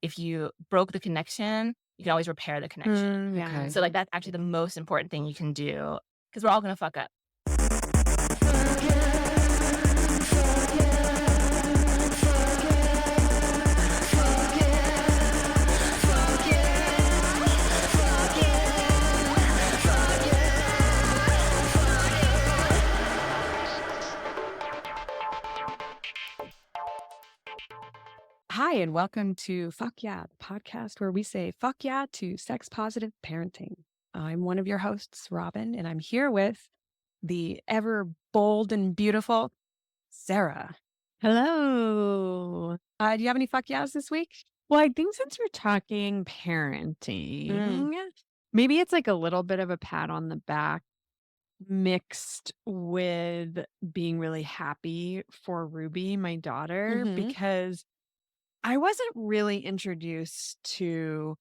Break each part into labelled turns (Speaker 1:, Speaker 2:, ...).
Speaker 1: if you broke the connection, you can always repair the connection.
Speaker 2: Yeah.
Speaker 3: Okay.
Speaker 1: So like that's actually the most important thing you can do because we're all gonna fuck up.
Speaker 2: Hi, and welcome to Fuck Yeah, the podcast where we say fuck yeah to sex positive parenting. I'm one of your hosts, Robin, and I'm here with the ever bold and beautiful Sarah.
Speaker 3: Hello.
Speaker 2: Do you have any fuck yeahs this week?
Speaker 3: Well, I think since we're talking parenting, maybe it's like a little bit of a pat on the back mixed with being really happy for Ruby, my daughter, because I wasn't really introduced to,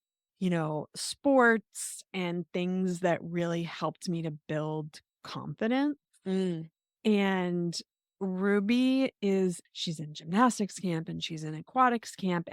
Speaker 3: sports and things that really helped me to build confidence. And Ruby she's in gymnastics camp and she's in aquatics camp.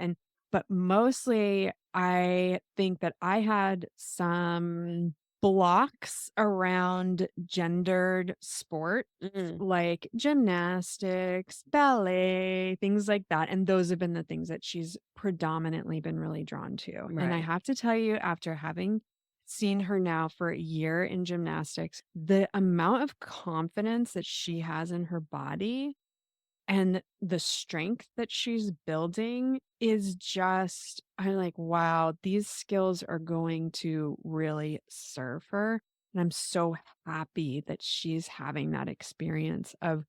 Speaker 3: But mostly I think that I had some blocks around gendered sport, like gymnastics, ballet, things like that. And those have been the things that she's predominantly been really drawn to. And I
Speaker 2: Right.
Speaker 3: have to tell you, after having seen her now for a year in gymnastics, the amount of confidence that she has in her body and the strength that she's building is just, I'm like, wow, these skills are going to really serve her. And I'm so happy that she's having that experience of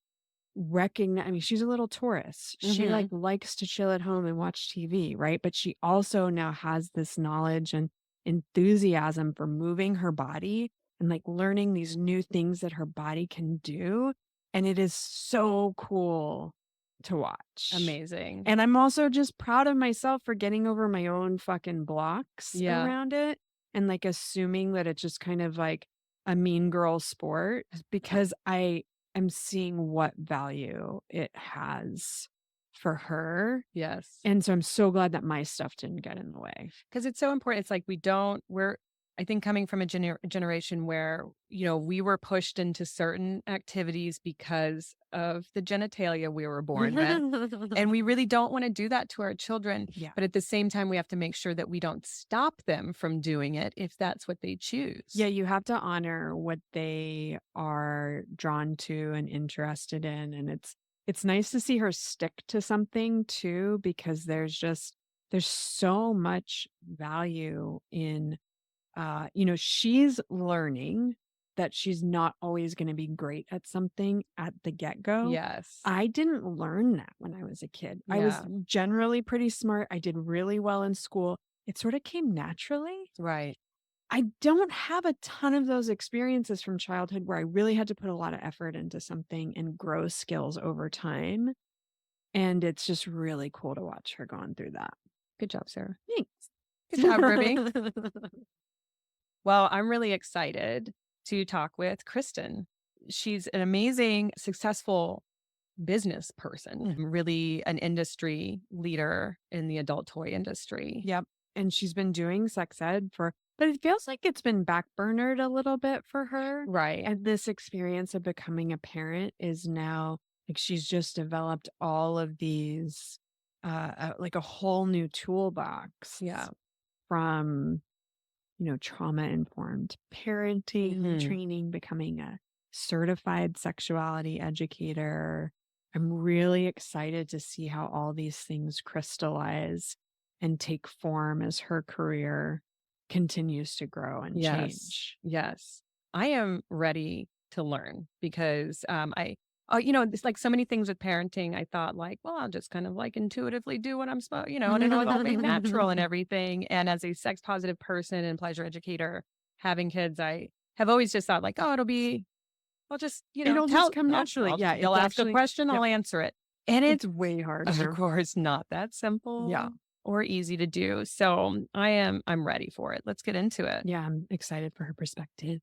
Speaker 3: recognize. I mean, she's a little Taurus. She likes to chill at home and watch TV, right? But she also now has this knowledge and enthusiasm for moving her body and like learning these new things that her body can do. And it is so cool to watch.
Speaker 2: Amazing.
Speaker 3: And I'm also just proud of myself for getting over my own fucking blocks around it and like assuming that it's just kind of like a mean girl sport, because I am seeing what value it has for her.
Speaker 2: Yes.
Speaker 3: And so I'm so glad that my stuff didn't get in the way.
Speaker 2: Because it's so important. It's like I think coming from a generation where, we were pushed into certain activities because of the genitalia we were born with. And we really don't want to do that to our children.
Speaker 3: Yeah.
Speaker 2: But at the same time, we have to make sure that we don't stop them from doing it if that's what they choose.
Speaker 3: Yeah, you have to honor what they are drawn to and interested in. And it's nice to see her stick to something too, because there's so much value in she's learning that she's not always going to be great at something at the get-go.
Speaker 2: Yes.
Speaker 3: I didn't learn that when I was a kid. I was generally pretty smart. I did really well in school. It sort of came naturally.
Speaker 2: Right.
Speaker 3: I don't have a ton of those experiences from childhood where I really had to put a lot of effort into something and grow skills over time. And it's just really cool to watch her going through that.
Speaker 2: Good job, Sarah.
Speaker 3: Thanks.
Speaker 2: Good job, Ruby. Well, I'm really excited to talk with Kristen. She's an amazing, successful business person, really an industry leader in the adult toy industry.
Speaker 3: Yep. And she's been doing sex ed but it feels like it's been backburnered a little bit for her.
Speaker 2: Right.
Speaker 3: And this experience of becoming a parent is now like she's just developed all of these, like a whole new toolbox.
Speaker 2: Yeah.
Speaker 3: From trauma-informed parenting, training, becoming a certified sexuality educator. I'm really excited to see how all these things crystallize and take form as her career continues to grow and change.
Speaker 2: Yes. I am ready to learn because it's like so many things with parenting. I thought like, well, I'll just kind of like intuitively do what I'm supposed, and it'll all be natural and everything. And as a sex positive person and pleasure educator, having kids, I have always just thought like, oh, it'll just,
Speaker 3: it'll just come naturally.
Speaker 2: You'll ask a question, I'll answer it. And
Speaker 3: it's way harder.
Speaker 2: Of course, not that simple.
Speaker 3: Yeah.
Speaker 2: Or easy to do. So I'm ready for it. Let's get into it.
Speaker 3: Yeah. I'm excited for her perspective.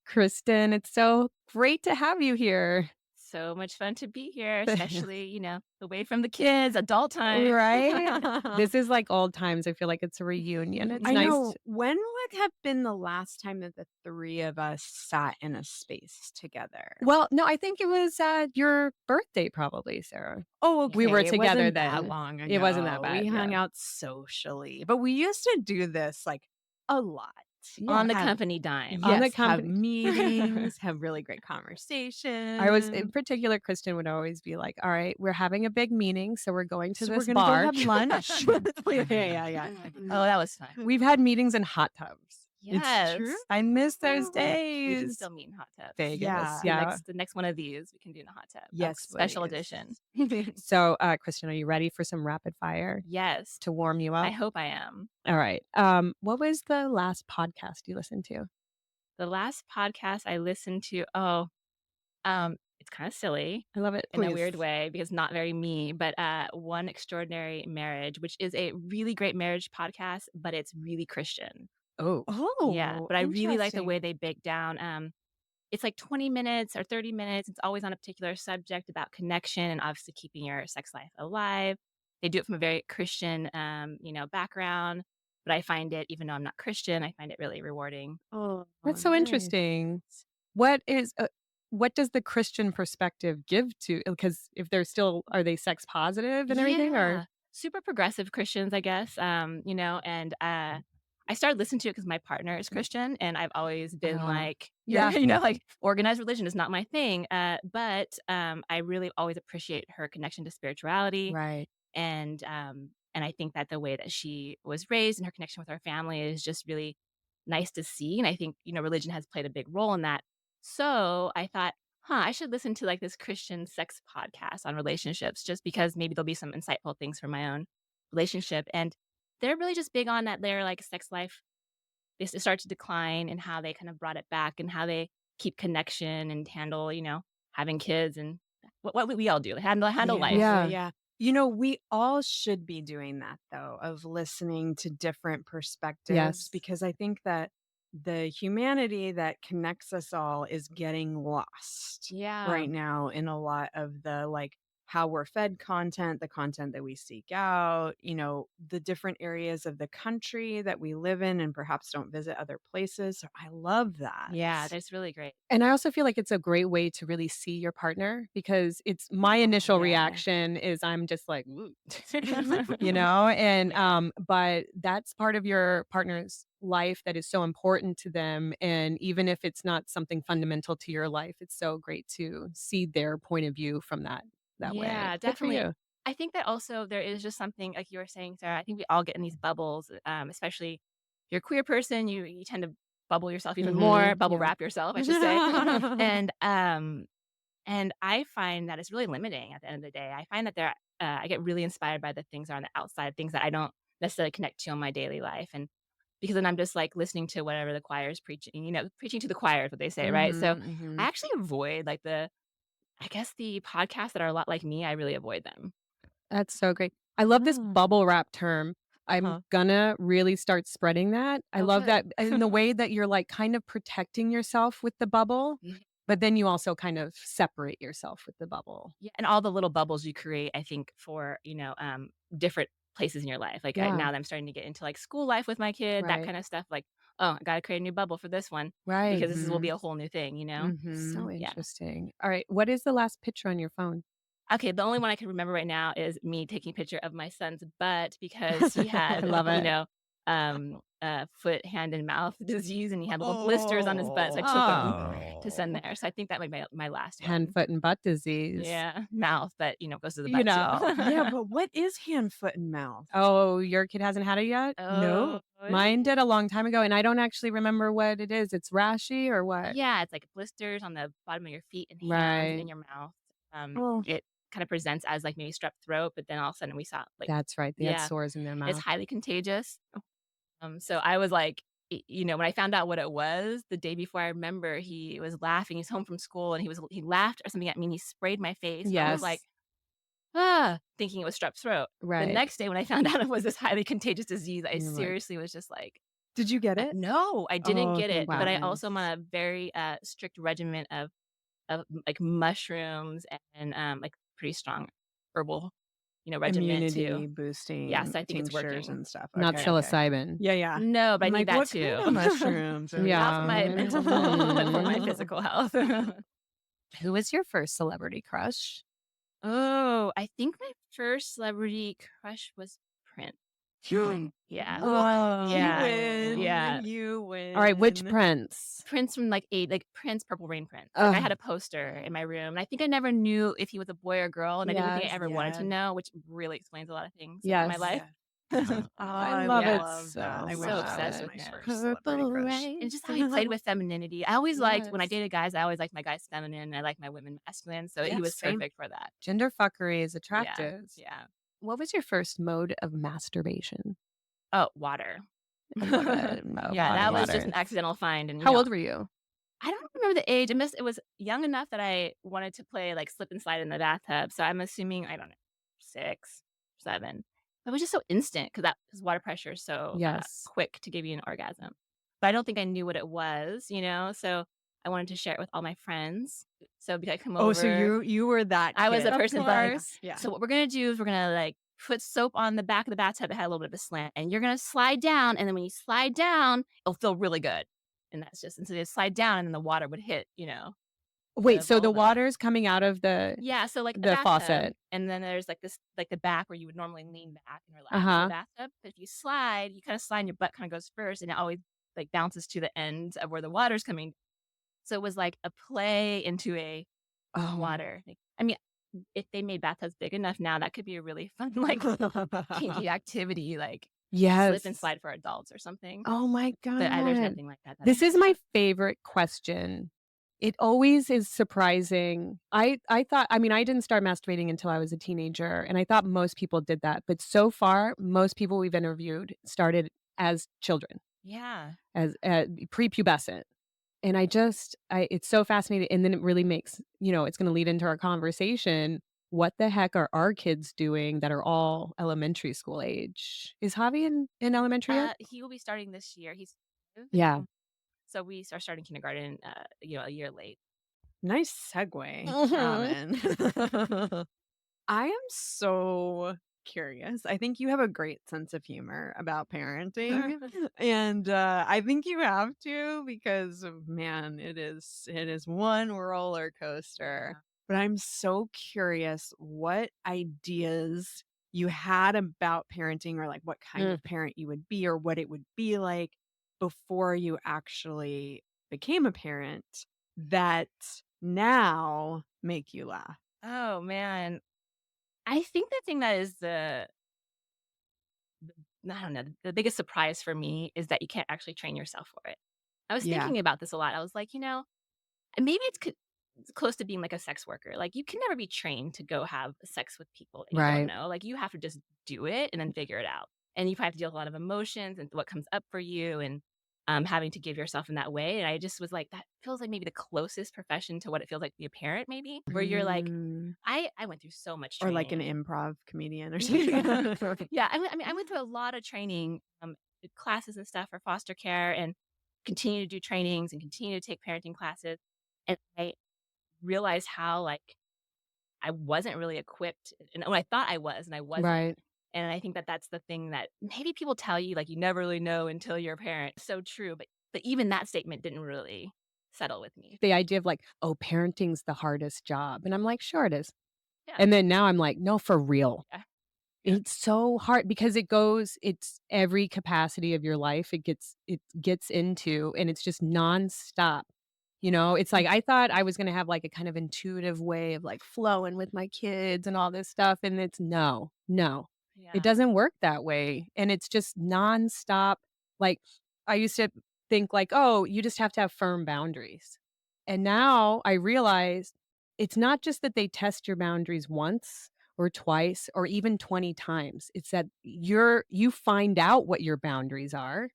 Speaker 2: Kristen, it's so great to have you here.
Speaker 1: so much fun to be here, especially, away from the kids, adult time.
Speaker 2: Right? This is like old times. I feel like it's a reunion. It's
Speaker 3: I
Speaker 2: nice.
Speaker 3: know. When would have been the last time that the three of us sat in a space together?
Speaker 2: Well, no, I think it was your birthday, probably, Sarah.
Speaker 3: Oh, okay.
Speaker 2: We were
Speaker 3: It
Speaker 2: together
Speaker 3: wasn't
Speaker 2: then.
Speaker 3: that long ago.
Speaker 2: It wasn't that
Speaker 3: We
Speaker 2: bad.
Speaker 3: hung
Speaker 2: Yeah.
Speaker 3: out socially, but we used to do this like a lot.
Speaker 1: On the
Speaker 3: Have-
Speaker 1: company dime.
Speaker 2: On the
Speaker 3: Yes, have
Speaker 2: company-
Speaker 3: meetings, have really great conversations.
Speaker 2: I was in particular, Kristen would always be like, all right, we're having a big meeting, so we're going to
Speaker 3: So
Speaker 2: this
Speaker 3: we're gonna
Speaker 2: bar.
Speaker 3: go have lunch. yeah.
Speaker 1: Oh, that was fun.
Speaker 2: We've had meetings in hot tubs.
Speaker 1: Yes.
Speaker 3: It's true.
Speaker 2: I miss those
Speaker 1: We can
Speaker 2: days.
Speaker 1: still meet in hot tubs.
Speaker 2: Vegas.
Speaker 3: Yeah.
Speaker 2: Yeah.
Speaker 1: The next one of these, we can do in a hot tub.
Speaker 3: Yes,
Speaker 1: Special
Speaker 3: please.
Speaker 1: edition.
Speaker 2: So, Kristen, are you ready for some rapid fire
Speaker 1: Yes.
Speaker 2: to warm you up?
Speaker 1: I hope I am.
Speaker 2: All right. What was the last podcast you listened to?
Speaker 1: The last podcast I listened to, it's kind of silly
Speaker 2: I love it.
Speaker 1: in a weird
Speaker 3: Please.
Speaker 1: way because not very me, but One Extraordinary Marriage, which is a really great marriage podcast, but it's really Christian.
Speaker 2: Oh,
Speaker 1: Yeah, but I really like the way
Speaker 3: interesting.
Speaker 1: they break down. It's like 20 minutes or 30 minutes. It's always on a particular subject about connection and obviously keeping your sex life alive. They do it from a very Christian, background. But I find it, even though I'm not Christian, I find it really rewarding.
Speaker 3: Oh,
Speaker 2: that's so
Speaker 3: nice.
Speaker 2: interesting. What does the Christian perspective give to? Because if they're still, are they sex positive and everything?
Speaker 1: Yeah.
Speaker 2: Or
Speaker 1: Super progressive Christians, I guess. And I started listening to it because my partner is Christian, and I've always been like,
Speaker 2: yeah.
Speaker 1: like organized religion is not my thing. But I really always appreciate her connection to spirituality.
Speaker 2: Right.
Speaker 1: And I think that the way that she was raised and her connection with her family is just really nice to see. And I think, religion has played a big role in that. So I thought, I should listen to like this Christian sex podcast on relationships just because maybe there'll be some insightful things for my own relationship. And they're really just big on that their like sex life is to start to decline and how they kind of brought it back and how they keep connection and handle, having kids and what we all do, handle life.
Speaker 3: Yeah. We all should be doing that though, of listening to different perspectives,
Speaker 2: Yes.
Speaker 3: because I think that the humanity that connects us all is getting lost
Speaker 1: Yeah.
Speaker 3: right now in a lot of the like how we're fed content, the content that we seek out, the different areas of the country that we live in and perhaps don't visit other places. So I love that.
Speaker 1: Yeah, that's really great.
Speaker 2: And I also feel like it's a great way to really see your partner because it's my initial
Speaker 1: Yeah.
Speaker 2: reaction is I'm just like, "Ooh," and but that's part of your partner's life that is so important to them. And even if it's not something fundamental to your life, it's so great to see their point of view from that way.
Speaker 1: Yeah,
Speaker 2: Good for
Speaker 1: definitely.
Speaker 2: you.
Speaker 1: I think that also there is just something like you were saying, Sarah. I think we all get in these bubbles, especially if you're a queer person, you tend to bubble yourself even more, bubble wrap yourself, I should say. And I find that it's really limiting at the end of the day. I find that I get really inspired by the things that are on the outside, things that I don't necessarily connect to in my daily life. And because then I'm just like listening to whatever the choir is preaching, preaching to the choir is what they say, right? So I actually avoid like the podcasts that are a lot like me, I really avoid them.
Speaker 2: That's so great. I love this bubble wrap term. I'm gonna really start spreading that. I love that in the way that you're like kind of protecting yourself with the bubble, but then you also kind of separate yourself with the bubble.
Speaker 1: Yeah, and all the little bubbles you create, I think, for different places in your life. Like now that I'm starting to get into like school life with my kid, that
Speaker 2: Right.
Speaker 1: kind of stuff. Like, I gotta create a new bubble for this one
Speaker 2: Right.
Speaker 1: because this will be a whole new thing.
Speaker 2: So
Speaker 1: Yeah.
Speaker 2: interesting. All right. What is the last picture on your phone?
Speaker 1: Okay, the only one I can remember right now is me taking a picture of my son's butt because he had,
Speaker 2: I love it.
Speaker 1: foot, hand, and mouth disease, and he had little blisters on his butt. So I took them to send there. So I think that might be my last one.
Speaker 2: Hand, foot, and butt disease.
Speaker 1: Yeah, mouth, but goes to the butt too.
Speaker 3: Yeah, but what is hand, foot, and mouth?
Speaker 2: Oh, your kid hasn't had it yet?
Speaker 3: No.
Speaker 2: Mine did a long time ago, and I don't actually remember what it is. It's rashy or what?
Speaker 1: Yeah, it's like blisters on the bottom of your feet and hands
Speaker 2: Right.
Speaker 1: and your mouth.
Speaker 3: Oh.
Speaker 1: It kind of presents as like maybe strep throat, but then all of a sudden we saw like
Speaker 2: That's right. They had
Speaker 1: Yeah.
Speaker 2: sores in their mouth.
Speaker 1: it's highly contagious. So I was like, when I found out what it was the day before, I remember he was laughing. He's home from school and he laughed or something at me and he sprayed my face. I
Speaker 2: Yes.
Speaker 1: was like, thinking it was strep throat.
Speaker 2: Right.
Speaker 1: The next day when I found out it was this highly contagious disease, I
Speaker 2: You're like-
Speaker 1: seriously was just like,
Speaker 3: Did you get it?
Speaker 1: no, I didn't
Speaker 3: Oh,
Speaker 1: get it.
Speaker 3: thank
Speaker 1: But I
Speaker 3: goodness.
Speaker 1: also am on a very strict regimen of of like mushrooms and like pretty strong herbal, regimen too.
Speaker 3: Immunity
Speaker 1: Yeah,
Speaker 3: boosting
Speaker 1: so I think it's
Speaker 3: tinctures
Speaker 1: working.
Speaker 3: and stuff.
Speaker 2: Not
Speaker 3: Okay, okay.
Speaker 2: psilocybin.
Speaker 3: Yeah, yeah.
Speaker 1: No, but I
Speaker 3: I'm
Speaker 1: need
Speaker 3: like,
Speaker 1: that
Speaker 3: what
Speaker 1: too.
Speaker 3: kind of mushrooms are
Speaker 1: Not for my
Speaker 2: Yeah.
Speaker 1: mental health, but for my physical health.
Speaker 2: Who was your first celebrity crush?
Speaker 1: Oh, I think my first celebrity crush was Prince. Yeah.
Speaker 2: Oh.
Speaker 3: You
Speaker 1: Yeah.
Speaker 3: win.
Speaker 1: Yeah.
Speaker 3: You
Speaker 2: All right, which
Speaker 3: win.
Speaker 2: Prince?
Speaker 1: Prince from like Prince, Purple Rain Prince. Like I
Speaker 2: Oh,
Speaker 1: had a poster in my room, and I think I never knew if he was a boy or girl, and I didn't think I
Speaker 2: yes.
Speaker 1: ever wanted to
Speaker 3: Yeah.
Speaker 1: know, which really explains a lot of things in my
Speaker 2: Yes.
Speaker 1: life.
Speaker 3: Yeah. Oh,
Speaker 2: I
Speaker 3: I
Speaker 2: love it
Speaker 3: love that.
Speaker 2: so
Speaker 3: I wish
Speaker 1: So
Speaker 3: that
Speaker 1: obsessed
Speaker 3: was
Speaker 1: with
Speaker 3: my
Speaker 2: much.
Speaker 1: him.
Speaker 3: first celebrity
Speaker 2: Purple
Speaker 3: crush.
Speaker 1: And
Speaker 2: rain.
Speaker 1: just how he played with femininity. I always liked when I
Speaker 2: Yes.
Speaker 1: dated guys, I always liked my guys feminine, and I like my women masculine, so
Speaker 3: Yeah,
Speaker 1: he was
Speaker 3: same.
Speaker 1: perfect for that.
Speaker 2: Gender fuckery is
Speaker 1: Yeah.
Speaker 2: attractive.
Speaker 1: Yeah.
Speaker 2: What was your first mode of masturbation?
Speaker 1: Oh, water.
Speaker 2: I love it. Oh,
Speaker 1: Yeah,
Speaker 2: body
Speaker 1: that was just
Speaker 2: water.
Speaker 1: an accidental find, and,
Speaker 2: How old were you?
Speaker 1: I don't remember the age. It was young enough that I wanted to play, like, slip and slide in the bathtub, so I'm assuming, I don't know, 6, 7. It was just so instant because water pressure is so,
Speaker 2: Yes.
Speaker 1: quick to give you an orgasm. But I don't think I knew what it was, so I wanted to share it with all my friends. So I come
Speaker 3: Oh, so
Speaker 1: over.
Speaker 3: you were that
Speaker 1: I was the
Speaker 3: kid.
Speaker 2: Of
Speaker 1: person that's like,
Speaker 2: course.
Speaker 3: Yeah.
Speaker 1: "So what we're gonna do is we're gonna, like, put soap on the back of the bathtub that had a little bit of a slant, and you're gonna slide down, and then when you slide down, it'll feel really good." And so they slide down, and then the water would hit,
Speaker 2: Wait,
Speaker 1: the
Speaker 2: so the
Speaker 1: vulva.
Speaker 2: water's coming out of
Speaker 1: Yeah, so, like, a
Speaker 2: the
Speaker 1: bathtub,
Speaker 2: faucet.
Speaker 1: and then there's, like, this like, the back where you would normally lean back and relax in the
Speaker 2: Uh-huh.
Speaker 1: bathtub, but if you slide, you kinda slide and your butt kinda goes first, and it always, like, bounces to the end of where the water's coming. So it was like a play into a
Speaker 2: Oh.
Speaker 1: water. Like, I mean, if they made bathtubs big enough now, that could be a really fun, like, kinky activity, like, slip and
Speaker 2: Yes.
Speaker 1: slide for adults or something.
Speaker 2: Oh my
Speaker 1: But there's
Speaker 2: God.
Speaker 1: nothing like that
Speaker 2: This
Speaker 1: I
Speaker 2: is
Speaker 1: know
Speaker 2: my
Speaker 1: of.
Speaker 2: favorite question. It always is surprising. I thought, I mean, I didn't start masturbating until I was a teenager, and I thought most people did that. But so far, most people we've interviewed started as children,
Speaker 1: Yeah.
Speaker 2: as prepubescent. And it's so fascinating. And then it really makes, it's going to lead into our conversation. What the heck are our kids doing that are all elementary school age? Is Javi in elementary yet?
Speaker 1: He will be starting this year. He's 5.
Speaker 2: Yeah.
Speaker 1: So we are starting kindergarten, a year late.
Speaker 3: Nice segue,
Speaker 2: Mhm.
Speaker 3: Robin. I am so curious. I think you have a great sense of humor about parenting. And I think you have to because man, it is one roller coaster.
Speaker 1: Yeah.
Speaker 3: But I'm so curious what ideas you had about parenting or like what kind
Speaker 2: Mm.
Speaker 3: of parent you would be or what it would be like before you actually became a parent that now make you laugh.
Speaker 1: Oh, man. I think the thing that is I don't know, the biggest surprise for me is that you can't actually train yourself for it. I was
Speaker 3: Yeah.
Speaker 1: thinking about this a lot. I was like, and maybe it's close to being like a sex worker. Like, you can never be trained to go have sex with people that you don't
Speaker 2: Right.
Speaker 1: know. Like, you have to just do it and then figure it out. And you probably have to deal with a lot of emotions and what comes up for you and having to give yourself in that way. And I just was like, that feels like maybe the closest profession to what it feels like to be a parent, maybe, where you're like,
Speaker 3: Mm.
Speaker 1: I went through so much
Speaker 3: Or like an
Speaker 1: training.
Speaker 3: improv comedian or something.
Speaker 1: Yeah, I went through a lot of training, classes and stuff for foster care, and continue to do trainings and continue to take parenting classes. And I realized how, like, I wasn't really equipped, and when I thought I was, and I wasn't.
Speaker 2: Right.
Speaker 1: And I think that that's the thing that maybe people tell you, like, you never really know until you're a parent. So true, but even that statement didn't really settle with me.
Speaker 2: The idea of like, oh, parenting's the hardest job. And I'm like, sure it is.
Speaker 1: Yeah,
Speaker 2: And then now I'm like, no, for real.
Speaker 1: yeah, yeah,
Speaker 2: It's so hard because it's every capacity of your life it gets into, and it's just nonstop. It's like I thought I was gonna have like a kind of intuitive way of like flowing with my kids and all this stuff. And it's no, no. It
Speaker 1: yeah.
Speaker 2: doesn't work that way. And it's just nonstop. Like I used to think like, oh, you just have to have firm boundaries. And now I realize it's not just that they test your boundaries once or twice or even 20 times. It's that you find out what your boundaries are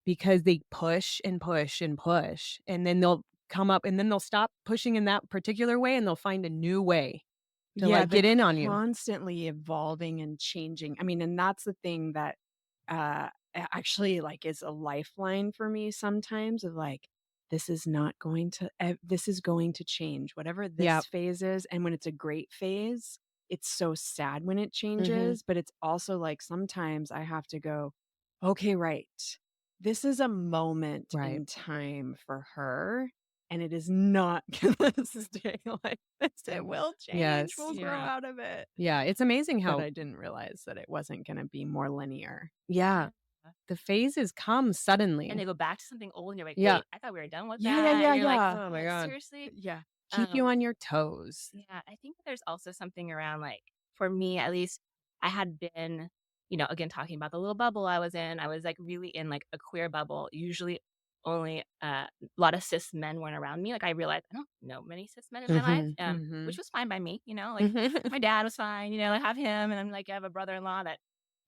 Speaker 2: because they push and push and push, and then they'll come up and then they'll stop pushing in that particular way and they'll find a new way to
Speaker 3: Yeah,
Speaker 2: like get
Speaker 3: they're
Speaker 2: in on you.
Speaker 3: constantly evolving and changing. I mean, and that's the thing that actually like is a lifeline for me sometimes of like this is not going to, this is going to change, whatever
Speaker 2: Yeah.
Speaker 3: this phase is. And when it's a great phase, it's so sad when it
Speaker 2: Mm-hmm.
Speaker 3: changes, but it's also like sometimes I have to go, okay, right. This is a moment
Speaker 2: Right.
Speaker 3: in time for her, and it is not going to stay like this. It will change.
Speaker 2: Yes.
Speaker 3: We'll grow
Speaker 1: Yeah.
Speaker 3: out of it.
Speaker 2: Yeah. It's amazing
Speaker 3: But
Speaker 2: how,
Speaker 3: I didn't realize that it wasn't going to be more linear.
Speaker 2: yeah,
Speaker 1: Yeah.
Speaker 2: the phases come
Speaker 1: And
Speaker 2: suddenly.
Speaker 1: they go back to something old, and you're like,
Speaker 2: Yeah.
Speaker 1: wait, I thought we were done with
Speaker 3: Yeah,
Speaker 1: that.
Speaker 3: yeah,
Speaker 1: And you're like,
Speaker 3: yeah.
Speaker 2: Oh my
Speaker 1: what?
Speaker 2: God.
Speaker 1: Seriously?
Speaker 3: Yeah.
Speaker 2: Keep you
Speaker 1: Um,
Speaker 2: on your toes.
Speaker 1: yeah, I think that there's also something around like, for me at least, I had been, again, talking about the little bubble I was in. I was like really in like a queer bubble. Usually only a lot of cis men weren't around me. Like I realized I don't know many cis men in my life,
Speaker 2: Mm-hmm.
Speaker 1: which was fine by me, like my dad was fine, I have him, and I'm like, I have a brother-in-law that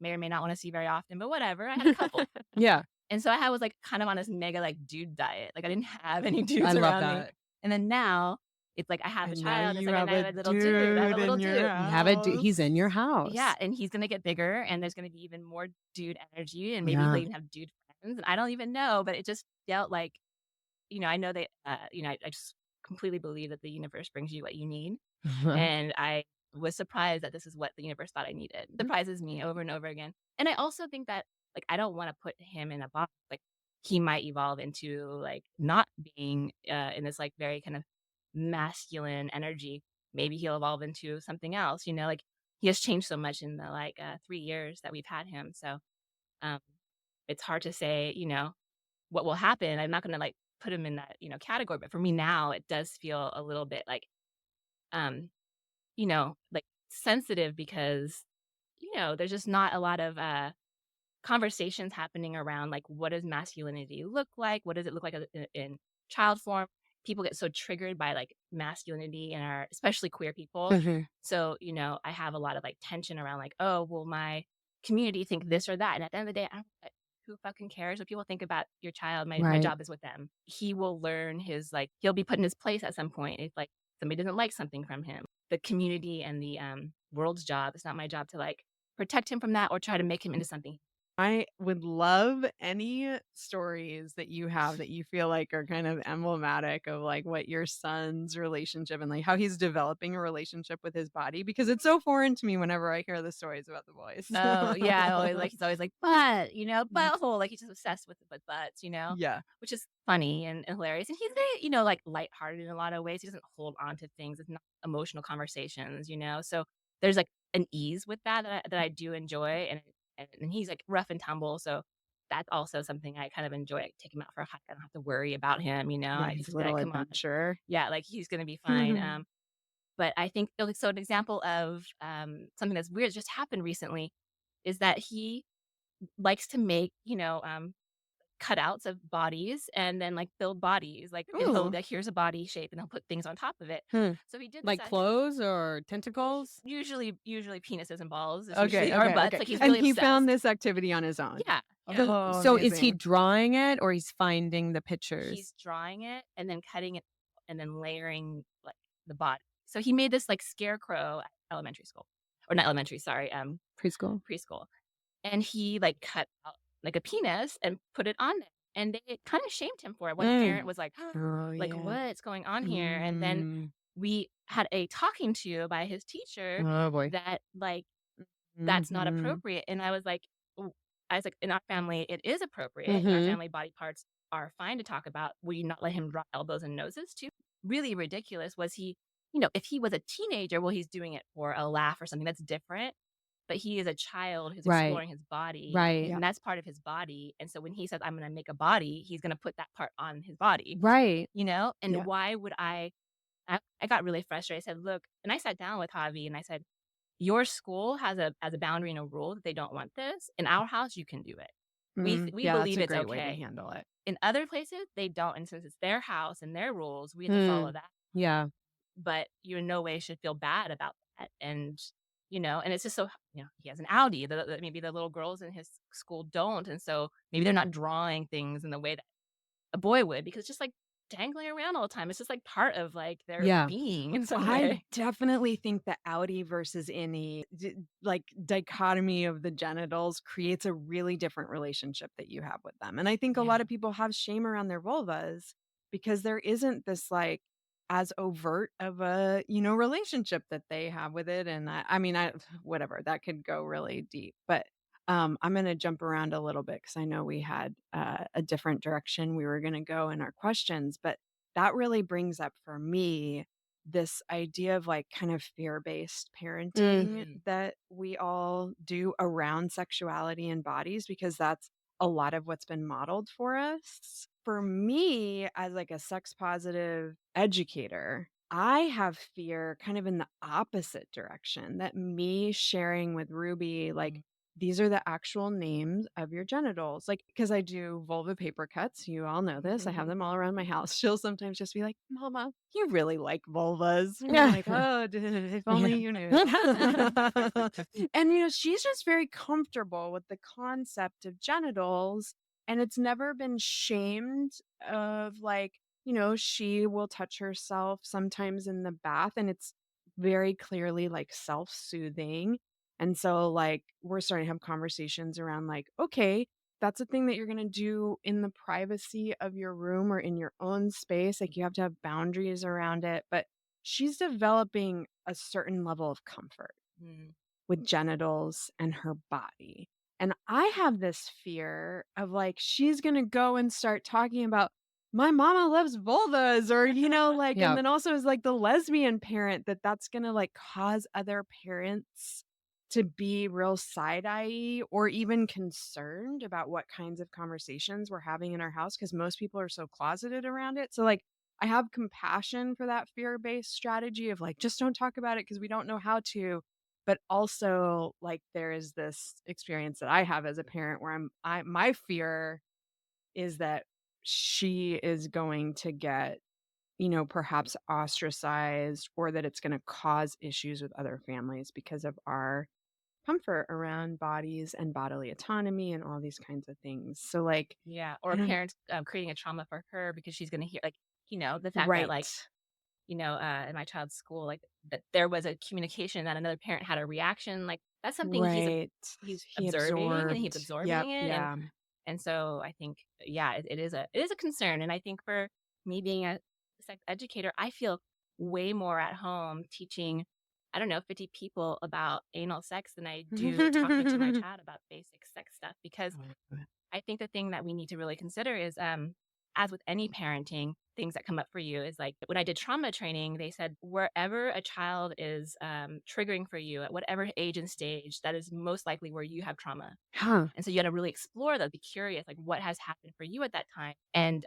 Speaker 1: may or may not want to see very often, but whatever. I had a couple.
Speaker 2: Yeah.
Speaker 1: And so I was like kind of on this mega like dude diet. Like I didn't have any dudes
Speaker 2: I love
Speaker 1: around me.
Speaker 2: that.
Speaker 1: And then now it's like I have a
Speaker 3: And now
Speaker 1: child. It's
Speaker 3: you
Speaker 1: like
Speaker 3: have
Speaker 1: I have
Speaker 3: a
Speaker 1: a little dude. I have a little
Speaker 3: in your
Speaker 1: dude.
Speaker 2: You have it. He's in your house.
Speaker 1: Yeah, and he's gonna get bigger, and there's gonna be even more dude energy, and maybe
Speaker 2: Yeah.
Speaker 1: he'll even have dude friends, and I don't even know. But it just felt like, I know that, I just completely believe that the universe brings you what you need, and I was surprised that this is what the universe thought I needed. Surprises me over and over again, and I also think that like I don't want to put him in a box. Like he might evolve into like not being in this like very kind of masculine energy. Maybe he'll evolve into something else. Like he has changed so much in the like 3 years that we've had him. So um, it's hard to say, what will happen. I'm not going to like put him in that, category. But for me now, it does feel a little bit like, um, like sensitive because, there's just not a lot of conversations happening around like what does masculinity look like? What does it look like in child form? People get so triggered by like masculinity and our especially queer people.
Speaker 2: Mhm.
Speaker 1: So, I have a lot of like tension around like, oh, will my community think this or that? And at the end of the day, who fucking cares what people think about your child? My
Speaker 2: Right.
Speaker 1: job is with them. He will learn his like he'll be put in his place at some point if like somebody doesn't like something from him. The community and the world's job. It's not my job to like protect him from that or try to make him into something.
Speaker 3: I would love any stories that you have that you feel like are kind of emblematic of like what your son's relationship and like how he's developing a relationship with his body, because it's so foreign to me whenever I hear the stories about the boys.
Speaker 1: Oh, yeah, he's always like, "Butt," butthole, like, he's just obsessed with butts,
Speaker 3: Yeah.
Speaker 1: which is funny and hilarious, and he's very, like, lighthearted in a lot of ways. He doesn't hold on to things. It's not emotional conversations, so there's, like, an ease with that I do enjoy, and he's, like, rough and tumble, so that's also something I kind of enjoy. I take him out for a hike. I don't have to worry about him,
Speaker 3: Yeah,
Speaker 1: I
Speaker 3: he's
Speaker 1: just
Speaker 3: a
Speaker 1: be like,
Speaker 3: little
Speaker 1: "Come on."
Speaker 3: adventurer.
Speaker 1: Yeah, like, he's gonna be fine, but I think like, so an example of, something that's weird just happened recently is that he likes to make, cutouts of bodies and then, like, build bodies, like, and he'll
Speaker 3: Ooh.
Speaker 1: like, here's a body shape, and he'll put things on top of it.
Speaker 2: Hmm.
Speaker 1: So he did this
Speaker 2: Like
Speaker 1: at
Speaker 2: clothes or tentacles?
Speaker 1: usually penises and balls is
Speaker 3: Okay,
Speaker 1: usually or
Speaker 3: okay,
Speaker 1: butts,
Speaker 3: okay.
Speaker 1: like, he's
Speaker 3: And
Speaker 1: really
Speaker 3: he
Speaker 1: obsessed.
Speaker 3: found this activity on his own.
Speaker 1: Yeah, yeah.
Speaker 3: Oh,
Speaker 2: So is he
Speaker 3: amazing.
Speaker 2: drawing it or he's finding the pictures?
Speaker 1: He's drawing it and then cutting it and then layering, like, the body. So he made this, like, scarecrow at elementary school. Or not elementary, sorry,
Speaker 2: Preschool?
Speaker 1: preschool. And he, like, cut out, like, a penis and put it on there, and they kinda shamed him for it. One parent was like,
Speaker 3: Oh,
Speaker 1: like,
Speaker 3: yeah.
Speaker 1: "What's going on here?" And then
Speaker 2: Mm.
Speaker 1: we had a talking to by his teacher
Speaker 2: Oh boy.
Speaker 1: that, like, that's not
Speaker 2: Mhm.
Speaker 1: appropriate, and I was like, "In our family, it is appropriate. In our
Speaker 2: Mhm.
Speaker 1: family, body parts are fine to talk about. Will you not let him draw elbows and noses too?" Really ridiculous. Was he if he was a teenager, well, he's doing it for a laugh or something, that's different, but he is a child who's
Speaker 2: Right.
Speaker 1: exploring his body,
Speaker 2: Right.
Speaker 3: Yeah.
Speaker 1: and that's part of his body, and so when he says, "I'm gonna make a body," he's gonna put that part on his body,
Speaker 2: Right.
Speaker 1: and
Speaker 3: Yeah.
Speaker 1: why would I got really frustrated. I said, "Look," and I sat down with Javi and I said, "Your school has a boundary and a rule that they don't want this. In our house, you can do it. We
Speaker 3: Yeah, that's
Speaker 1: believe
Speaker 3: a
Speaker 1: it's
Speaker 3: great way to
Speaker 1: okay.
Speaker 3: handle it.
Speaker 1: In other places, they don't, and since it's their house and their rules, we have to
Speaker 2: Hmm.
Speaker 1: follow that.
Speaker 2: Yeah.
Speaker 1: But you in no way should feel bad about that." And it's just so, he has an Audi that maybe the little girls in his school don't, and so maybe they're not drawing things in the way that a boy would because it's just like dangling around all the time. It's just like part of like their
Speaker 2: Yeah.
Speaker 1: being in some
Speaker 3: I
Speaker 1: way.
Speaker 3: definitely think the outie versus innie, like dichotomy of the genitals creates a really different relationship that you have with them. And I think a lot
Speaker 1: Yeah.
Speaker 3: of people have shame around their vulvas because there isn't this like as overt of a, relationship that they have with it. And I mean, whatever, that could go really deep, but I'm going to jump around a little bit because I know we had a different direction we were going to go in our questions, but that really brings up for me this idea of like kind of fear-based parenting
Speaker 1: Mm.
Speaker 3: that we all do around sexuality and bodies, because that's a lot of what's been modeled for us. For me, as like a sex positive educator, I have fear kind of in the opposite direction, that me sharing with Ruby, like, these are the actual names of your genitals. Like, because I do vulva paper cuts. You all know this. I have them all around my house. She'll sometimes just be like, Mama, you really like vulvas. And I'm like, oh, if only you knew. And, she's just very comfortable with the concept of genitals. And it's never been shamed of like, she will touch herself sometimes in the bath, and it's very clearly like self soothing. And so, like, we're starting to have conversations around, like, okay, that's a thing that you're going to do in the privacy of your room or in your own space. Like, you have to have boundaries around it. But she's developing a certain level of comfort
Speaker 1: Mm.
Speaker 3: with genitals and her body. And I have this fear of like, she's going to go and start talking about, my mama loves vulvas, or, like, and
Speaker 2: Yeah.
Speaker 3: then also as like the lesbian parent, that's going to like cause other parents to be real side-eye or even concerned about what kinds of conversations we're having in our house, because most people are so closeted around it. So like, I have compassion for that fear-based strategy of like, just don't talk about it because we don't know how to. But also, like, there is this experience that I have as a parent where my fear is that she is going to get, perhaps ostracized, or that it's going to cause issues with other families because of our comfort around bodies and bodily autonomy and all these kinds of things. So, like,
Speaker 1: Yeah,
Speaker 3: I
Speaker 1: or
Speaker 3: don't.
Speaker 1: parents creating a trauma for her because she's gonna hear, like, the fact that,
Speaker 3: Right.
Speaker 1: like, in my child's school, like, that there was a communication that another parent had a reaction, like, that's something
Speaker 3: Right.
Speaker 1: he's
Speaker 3: He
Speaker 1: observing, and he's
Speaker 3: absorbed. Yep.
Speaker 1: absorbing it,
Speaker 3: Yeah.
Speaker 1: and so I think, yeah, it is a concern, and I think for me being a sex educator, I feel way more at home teaching, I don't know, 50 people about anal sex than I do talking to my child about basic sex stuff, because I think the thing that we need to really consider is, as with any parenting, things that come up for you is like when I did trauma training, they said wherever a child is triggering for you at whatever age and stage, that is most likely where you have trauma.
Speaker 3: Huh.
Speaker 1: And so you got to really explore that, be curious, like what has happened for you at that time. And,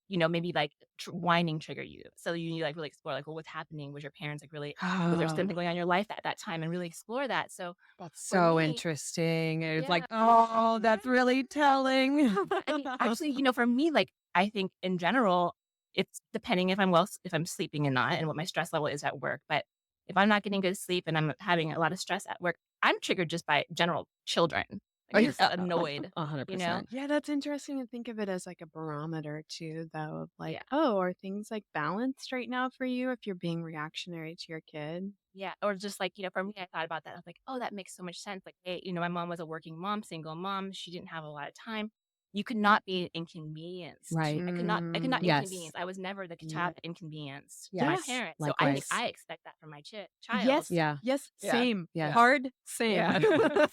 Speaker 1: maybe like whining trigger you. So you need to like really explore, like, well, what's happening? Was your parents like really, was there
Speaker 3: Oh,
Speaker 1: something going on in your life at that time, and really explore that. So
Speaker 2: That's
Speaker 1: for
Speaker 2: so
Speaker 1: me,
Speaker 2: interesting. It's
Speaker 1: yeah.
Speaker 2: like, oh, that's really telling.
Speaker 1: I mean, actually, for me, like, I think in general, it's depending if I'm sleeping and not, and what my stress level is at work. But if I'm not getting good sleep and I'm having a lot of stress at work, I'm triggered just by general children. Like, I'm just annoyed, you know?
Speaker 2: 100%.
Speaker 3: yeah, that's interesting to think of it as like a barometer too, though, of like,
Speaker 1: Yeah.
Speaker 3: oh, are things like balanced right now for you if you're being reactionary to your kid?
Speaker 1: Yeah. Or just like, for me, I thought about that. I was like, oh, that makes so much sense. Like, hey, my mom was a working mom, single mom. She didn't have a lot of time. You could not be inconvenienced.
Speaker 2: Right.
Speaker 1: I could not
Speaker 2: Yes.
Speaker 1: inconvenience. I was never the
Speaker 3: Yeah.
Speaker 1: child that inconvenienced my
Speaker 2: Yes.
Speaker 1: parents. So I think
Speaker 2: Likewise.
Speaker 1: I expect that from my child.
Speaker 3: Yes.
Speaker 2: Yeah.
Speaker 3: Yes.
Speaker 1: Yeah.
Speaker 3: Same.
Speaker 2: Yeah.
Speaker 3: Hard. Same.
Speaker 1: Yeah.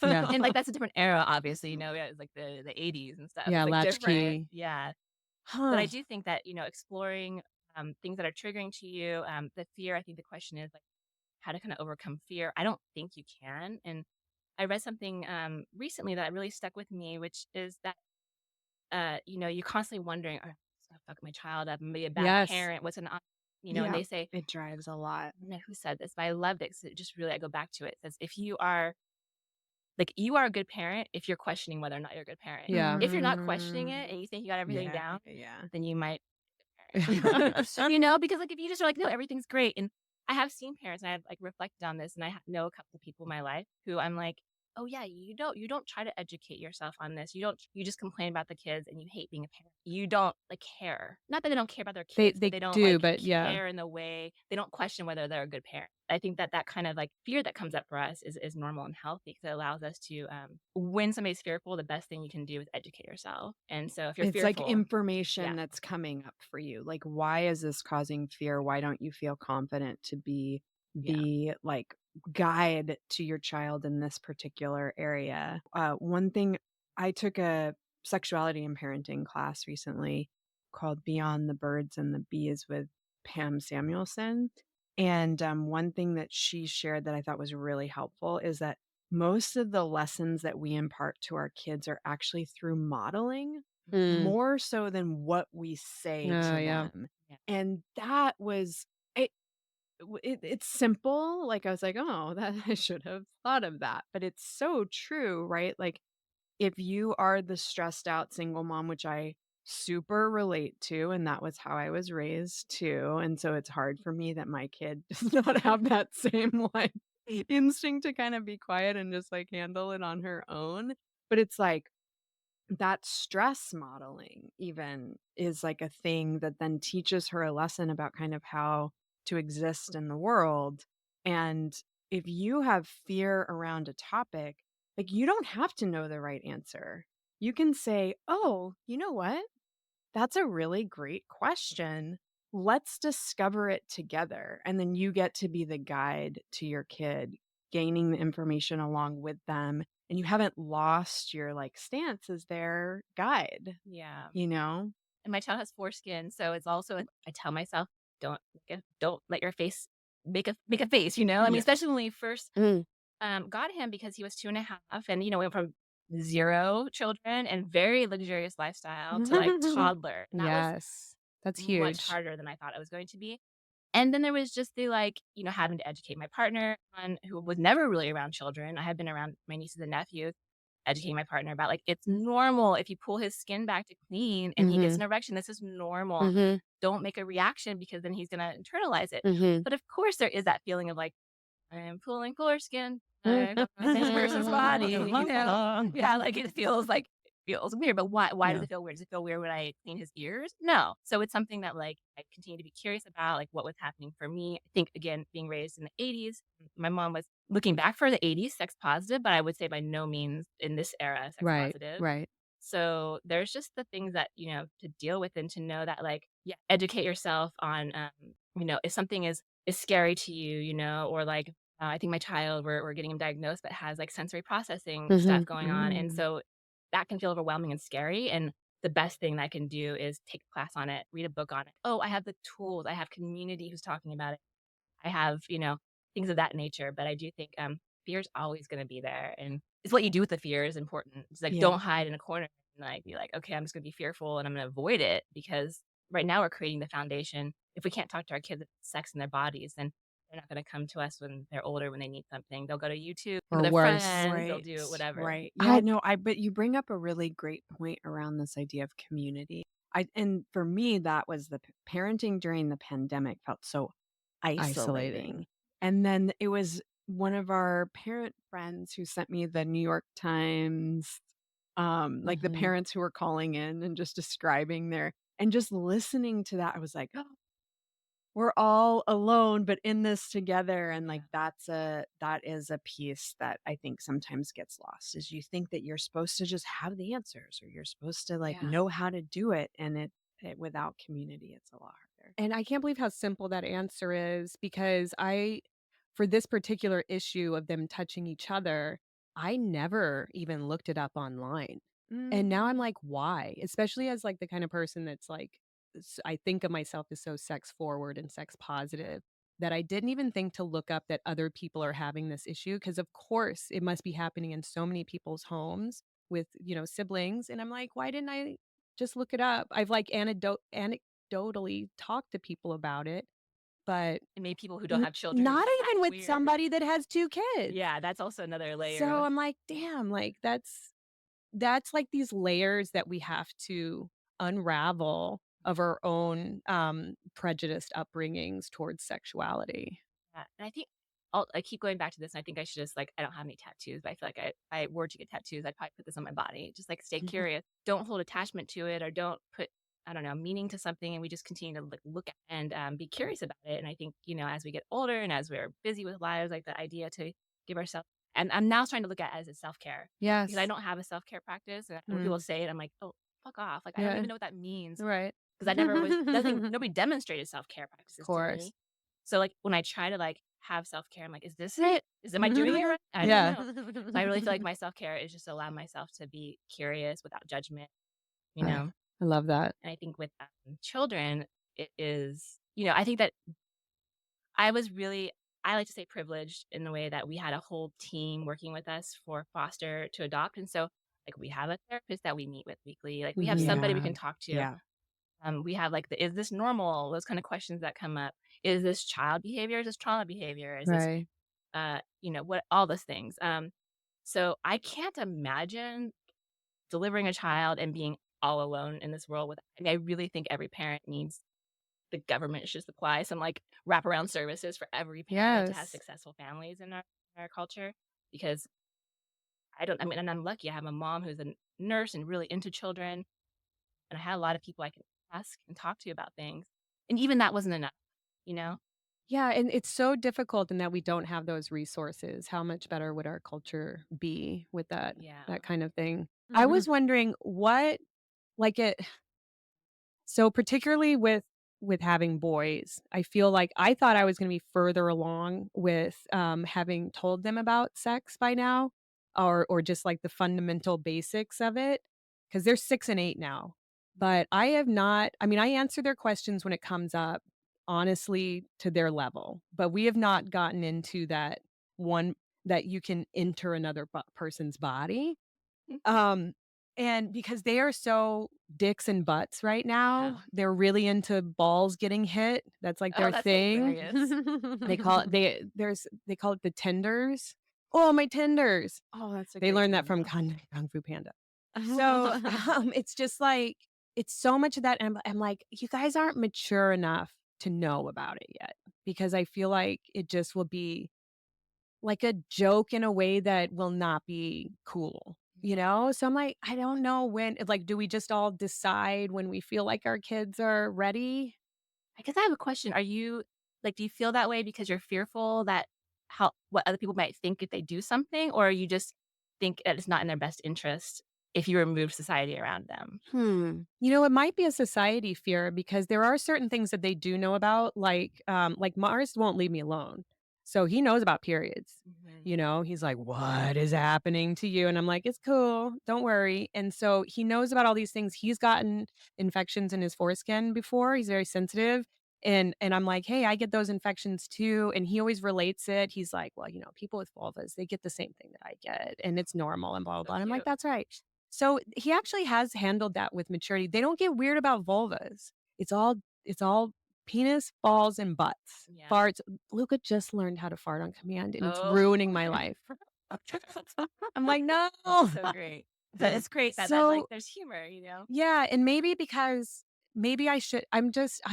Speaker 2: Yeah.
Speaker 1: And, like, that's a different era, obviously, yeah, it's like the '80s and stuff.
Speaker 2: Yeah.
Speaker 1: It's, like, different.
Speaker 2: Latchkey.
Speaker 1: Yeah. But
Speaker 3: Huh.
Speaker 1: I do think that, exploring, things that are triggering to you, the fear, I think the question is, like, how to kinda overcome fear. I don't think you can, and I read something, recently that really stuck with me, which is that, you're constantly wondering, "Oh, I fuck my child up, I'm be a bad
Speaker 2: Yes.
Speaker 1: parent, what's an op," and
Speaker 3: Yeah.
Speaker 1: they say,
Speaker 3: It drives a lot.
Speaker 1: I don't know who said this, but I loved it 'cause it just really, I go back to it. It says, "If you are, like, you are a good parent if you're questioning whether or not you're a good parent.
Speaker 2: Yeah.
Speaker 1: If you're not questioning
Speaker 3: Mm,
Speaker 1: it and you think you got everything
Speaker 3: yeah.
Speaker 1: down,
Speaker 3: Yeah.
Speaker 1: then you might because, like, if you just are like, "No, everything's great," and I have seen parents, and I've, like, reflected on this, and know a couple of people in my life who I'm like, "Oh, yeah, you don't try to educate yourself on this. You just complain about the kids and you hate being a parent. You don't, like, care." Not that they don't care about their kids, but
Speaker 2: They
Speaker 1: they don't,
Speaker 2: do,
Speaker 1: like,
Speaker 2: but yeah.
Speaker 1: care in the way they don't question whether they're a good parent. I think that that kind of, like, fear that comes up for us is normal and healthy because it allows us to, when somebody's fearful, the best thing you can do is educate yourself. And so if you're
Speaker 3: It's like
Speaker 1: fearful
Speaker 3: information
Speaker 1: yeah,
Speaker 3: that's coming up for you. Like, why is this causing fear? Why don't you feel confident to be
Speaker 1: yeah.
Speaker 3: the like guide to your child in this particular area? One thing, I took a sexuality and parenting class recently called Beyond the Birds and the Bees with Pam Samuelson. And one thing that she shared that I thought was really helpful is that most of the lessons that we impart to our kids are actually through modeling
Speaker 2: Mm.
Speaker 3: more so than what we say to
Speaker 2: Yeah.
Speaker 3: them.
Speaker 1: Yeah.
Speaker 3: And that was it, it's simple. Like I was like, "Oh, that I should have thought of that." But it's so true, right? Like if you are the stressed out single mom, which I super relate to, and that was how I was raised too. And so it's hard for me that my kid does not have that same like instinct to kind of be quiet and just like handle it on her own. But it's like that stress modeling even is like a thing that then teaches her a lesson about kind of how to exist in the world. And if you have fear around a topic, like you don't have to know the right answer. You can say, "Oh, you know what? That's a really great question. Let's discover it together." And then you get to be the guide to your kid, gaining the information along with them. And you haven't lost your like stance as their guide,
Speaker 1: Yeah.
Speaker 3: you know?
Speaker 1: And my child has foreskin, so it's also I tell myself, don't let your face make a face," you know? I mean,
Speaker 3: Yeah.
Speaker 1: especially when we first,
Speaker 2: Mm.
Speaker 1: got him because he was 2.5 and, went from 0 children and very luxurious lifestyle to, like, toddler, and that was
Speaker 2: Yes. That's
Speaker 1: much
Speaker 2: huge.
Speaker 1: harder than I thought it was going to be. And then there was just the, like, having to educate my partner on who was never really around children. I had been around my nieces and nephews, educating my partner about, like, it's normal if you pull his skin back to clean and he gets
Speaker 2: Mhm.
Speaker 1: an erection, this is normal.
Speaker 2: Mhm.
Speaker 1: Don't make a reaction because then he's gonna internalize it.
Speaker 2: Mhm.
Speaker 1: But of course there is that feeling of, like, I am pulling foreskin,
Speaker 2: Mhm.
Speaker 1: this person's body, Yeah, like, it feels weird, but why does
Speaker 3: Yeah.
Speaker 1: it feel weird? Does it feel weird when I clean his ears? No. So it's something that, like, I continue to be curious about, like, what was happening for me. I think, again, being raised in the '80s, my mom was looking back for the '80s, sex positive, but I would say by no means in this era sex
Speaker 2: Right.
Speaker 1: positive.
Speaker 2: Right.
Speaker 1: So there's just the things that, to deal with and to know that, like, yeah, educate yourself on, if something is scary to you, or like, I think my child, we're getting him diagnosed, but has like sensory processing stuff
Speaker 2: Mhm.
Speaker 1: going on. And
Speaker 3: Mm.
Speaker 1: so that can feel overwhelming and scary. And the best thing that I can do is take a class on it, read a book on it. Oh, I have the tools. I have community who's talking about it. I have, things of that nature. But I do think fear's always going to be there. And it's what you do with the fear is important. It's like,
Speaker 3: Yeah.
Speaker 1: don't hide in a corner and like be like, okay, I'm just going to be fearful and I'm going to avoid it because right now we're creating the foundation. If we can't talk to our kids about sex in their bodies, then they're not going to come to us when they're older, when they need something. They'll go to YouTube with
Speaker 2: Or
Speaker 1: their
Speaker 2: worse.
Speaker 1: friends. They'll
Speaker 3: Right.
Speaker 1: do whatever.
Speaker 3: Right. Yeah,
Speaker 2: I
Speaker 3: no, I but you bring up a really great point around this idea of community. And for me that was the parenting during the pandemic felt so
Speaker 2: isolating.
Speaker 3: isolating. And then it was one of our parent friends who sent me the New York Times like the
Speaker 2: Mhm.
Speaker 3: parents who were calling in and just describing their and just listening to that I was like, "Oh, we're all alone, but in this together." And like
Speaker 1: Yeah.
Speaker 3: that is a piece that I think sometimes gets lost is you think that you're supposed to just have the answers or you're supposed to like
Speaker 1: Yeah.
Speaker 3: know how to do it. And it without community, it's a lot harder.
Speaker 2: And I can't believe how simple that answer is because for this particular issue of them touching each other, I never even looked it up online. And now I'm
Speaker 3: Mm.
Speaker 2: like, why? Especially as like the kind of person that's like, I think of myself as so sex forward and sex positive that I didn't even think to look up that other people are having this issue. Because of course it must be happening in so many people's homes with, siblings. And I'm like, why didn't I just look it up? I've like anecdotally talk to people about it, but
Speaker 1: And maybe people who don't have children are
Speaker 2: not
Speaker 1: like,
Speaker 2: even
Speaker 1: that's
Speaker 2: with
Speaker 1: weird.
Speaker 2: somebody that has 2 kids.
Speaker 1: Yeah. That's also another
Speaker 2: So
Speaker 1: layer.
Speaker 2: I'm like, "Damn, like, that's, like, these layers that we have to unravel of our own, prejudiced upbringings towards sexuality."
Speaker 1: Yeah. And I think I keep going back to this, and I think I should just, like, I don't have any tattoos, but I feel like if I were to get tattoos, I'd probably put this on my body. Just, like, stay curious. Don't hold attachment to it or don't put, I don't know, meaning to something, and we just continue to, like, look at and be curious about it, and I think, as we get older and as we're busy with lives, like, the idea to give ourselves, and I'm now starting to look at it as a self-care because I
Speaker 2: Yes.
Speaker 1: don't have a self-care practice, and when people
Speaker 2: Mm.
Speaker 1: say it, I'm like, "Oh, fuck off." Like, I don't
Speaker 2: Yeah.
Speaker 1: even know what that means
Speaker 2: Right.
Speaker 1: because I never was nothing nobody demonstrated self-care
Speaker 2: Of
Speaker 1: practices to
Speaker 2: course.
Speaker 1: me. So, like, when I try to, like, have self-care, I'm like, "Is this it? Am I doing it right?" I don't
Speaker 2: Yeah.
Speaker 1: know. So I really feel like my self-care is just allow myself to be curious without judgment, you
Speaker 2: I
Speaker 1: know?
Speaker 2: I love that.
Speaker 1: And I think with, children, it is, I think that I was really, I like to say privileged in the way that we had a whole team working with us for foster to adopt, and so, like, we have a therapist that we meet with weekly, like, we have
Speaker 2: Mhm.
Speaker 1: somebody we
Speaker 3: Yeah.
Speaker 1: can talk to.
Speaker 3: Yeah.
Speaker 1: We have, like, the "Is this normal?" Those kind of questions that come up. Is this child behavior? Is this trauma behavior? Is this,
Speaker 2: Right.
Speaker 1: what all those things. So I can't imagine delivering a child and being all alone in this world with, I mean, I really think every parent needs, the government should supply some, like, wraparound services for every parent to have
Speaker 2: Yes.
Speaker 1: successful families in our culture because I mean, and I'm lucky I have a mom who's a nurse and really into children, and I had a lot of people I can ask and talk to about things, and even that wasn't enough, you know?
Speaker 2: Yeah, and it's so difficult in that we don't have those resources. How much better would our culture be with that
Speaker 1: Yeah.
Speaker 2: kind of thing? I was wondering what like it so particularly with having boys, I feel like I thought I was gonna be further along with, having told them about sex by now or just, like, the fundamental basics of it, because 'cause they're 6 and 8 now. But I have not I mean, I answer their questions when it comes up, honestly, to their level, but we have not gotten into that one that you can enter another person's body. Um, and because they are so dicks and butts right
Speaker 1: Yeah.
Speaker 2: now, they're really into balls getting hit. That's like
Speaker 1: Oh,
Speaker 2: their
Speaker 1: that's
Speaker 2: thing.
Speaker 1: hilarious.
Speaker 2: They call it the tenders. "Oh, my tenders."
Speaker 3: Oh, that's a
Speaker 2: They
Speaker 3: great
Speaker 2: learned that
Speaker 3: one.
Speaker 2: from Kung Fu Panda. So, it's just like it's so much of that, and I'm like, "You guys aren't mature enough to know about it yet," because I feel like it just will be like a joke in a way that will not be cool, you
Speaker 1: Yeah.
Speaker 2: know? So I'm like, I don't know when like, do we just all decide when we feel like our kids are ready?
Speaker 1: I guess I have a question. Are you, like, do you feel that way because you're fearful that how what other people might think if they do something, or you just think that it's not in their best interest if you remove society around them?
Speaker 3: Hmm.
Speaker 2: You know, it might be a society fear because there are certain things that they do know about, like Mars won't leave me alone. So he knows about periods.
Speaker 1: Mhm.
Speaker 2: You know, he's like, "What is happening to you?" And I'm like, "It's cool. Don't worry." And so he knows about all these things. He's gotten infections in his foreskin before. He's very sensitive. And I'm like, "Hey, I get those infections too." And he always relates it. He's like, "Well, people with vulvas, they get the same thing that I get, and it's normal and blah blah
Speaker 1: So
Speaker 2: blah." And I'm like,
Speaker 1: cute.
Speaker 2: "That's right." So, he actually has handled that with maturity. They don't get weird about vulvas. It's all penis, balls, and butts.
Speaker 1: Yeah.
Speaker 2: Farts. Luca just learned how to fart on command, and it's
Speaker 1: Oh.
Speaker 2: ruining my life. I'm like, "No."
Speaker 1: So great. But it's great that, like,
Speaker 2: So,
Speaker 1: there's humor, you know?
Speaker 2: yeah, and maybe because maybe I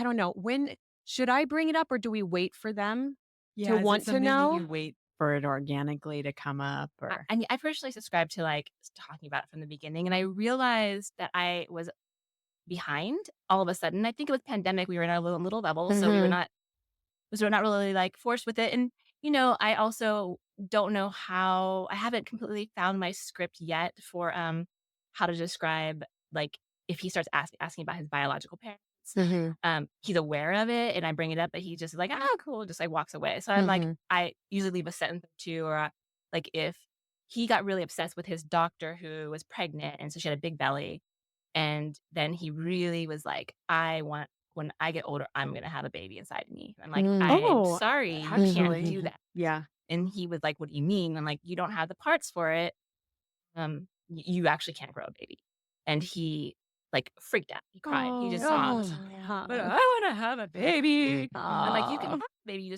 Speaker 2: don't know. When should I bring it up, or do we wait for them to
Speaker 3: Yeah, is it
Speaker 2: want to
Speaker 3: something that
Speaker 2: know?
Speaker 3: you wait for it organically to come up or
Speaker 1: I personally subscribe to, like, talking about it from the beginning, and I realized that I was behind all of a sudden. I think it was pandemic, we were in our little bubble, so
Speaker 2: Mhm.
Speaker 1: we were not really, like, forced with it, and, I also don't know how I haven't completely found my script yet for, how to describe, like, if he starts asking about his biological parents.
Speaker 2: Mhm.
Speaker 1: He's aware of it, and I bring it up, but he just is like, "Ah, cool," just, like, walks away. So I'm like,
Speaker 2: Mhm.
Speaker 1: I usually leave a sentence or 2, or, like, if he got really obsessed with his doctor who was pregnant, and so she had a big belly, and then he really was like, "I want when I get older, I'm gonna have a baby inside of me." I'm like,
Speaker 2: Mm.
Speaker 1: "I'm
Speaker 3: Oh,
Speaker 1: sorry, you can't
Speaker 2: Mhm.
Speaker 3: actually,
Speaker 1: do that."
Speaker 3: yeah.
Speaker 1: And he was like, "What do you mean?" I'm like, "You don't have the parts for it. You actually can't grow a baby." And he, like, freaked out. He cried. He just sobbed. "But
Speaker 2: Oh.
Speaker 1: I wanna have a baby." I'm like, "You can have
Speaker 2: Aw.
Speaker 1: a baby, you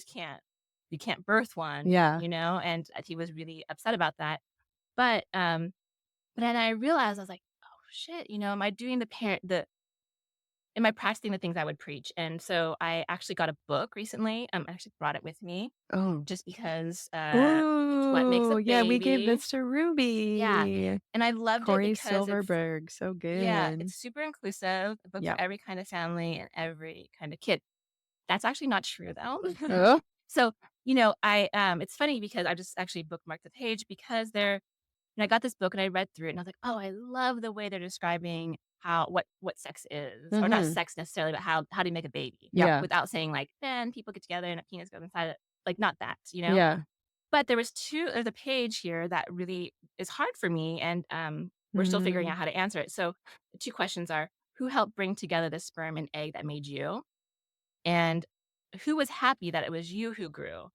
Speaker 1: can't birth one,"
Speaker 2: Yeah.
Speaker 1: and he was really upset about that. But, but then I realized, I was like, "Oh, shit," am I doing the parent the am I practicing the things I would preach? And so I actually got a book recently. I actually brought it with me
Speaker 3: Oh.
Speaker 1: just because it's What Makes a
Speaker 3: Ooh, yeah, we gave
Speaker 1: Baby.
Speaker 3: this to
Speaker 1: Yeah.
Speaker 3: Ruby.
Speaker 1: And I loved it
Speaker 3: Cory
Speaker 1: because
Speaker 3: Silverberg, so
Speaker 1: yeah,
Speaker 3: good.
Speaker 1: it's super inclusive, a book for
Speaker 3: Yep.
Speaker 1: every kind of family and every kind of kid. That's actually not true though.
Speaker 3: Oh.
Speaker 1: So, it's funny because I just actually bookmarked the page because and I got this book and I read through it and I was like, "Oh, I love the way they're describing what sex is, or not
Speaker 2: Mhm.
Speaker 1: sex necessarily, but how do you make a baby
Speaker 3: Yep.
Speaker 2: Yeah.
Speaker 1: without saying like then people get together and a penis goes inside it, like not that.
Speaker 2: Yeah.
Speaker 1: But there's a page here that really is hard for me, and we're still figuring
Speaker 3: Mm.
Speaker 1: out how to answer it. So the two questions are: who helped bring together the sperm and egg that made you, and who was happy that it was you who grew?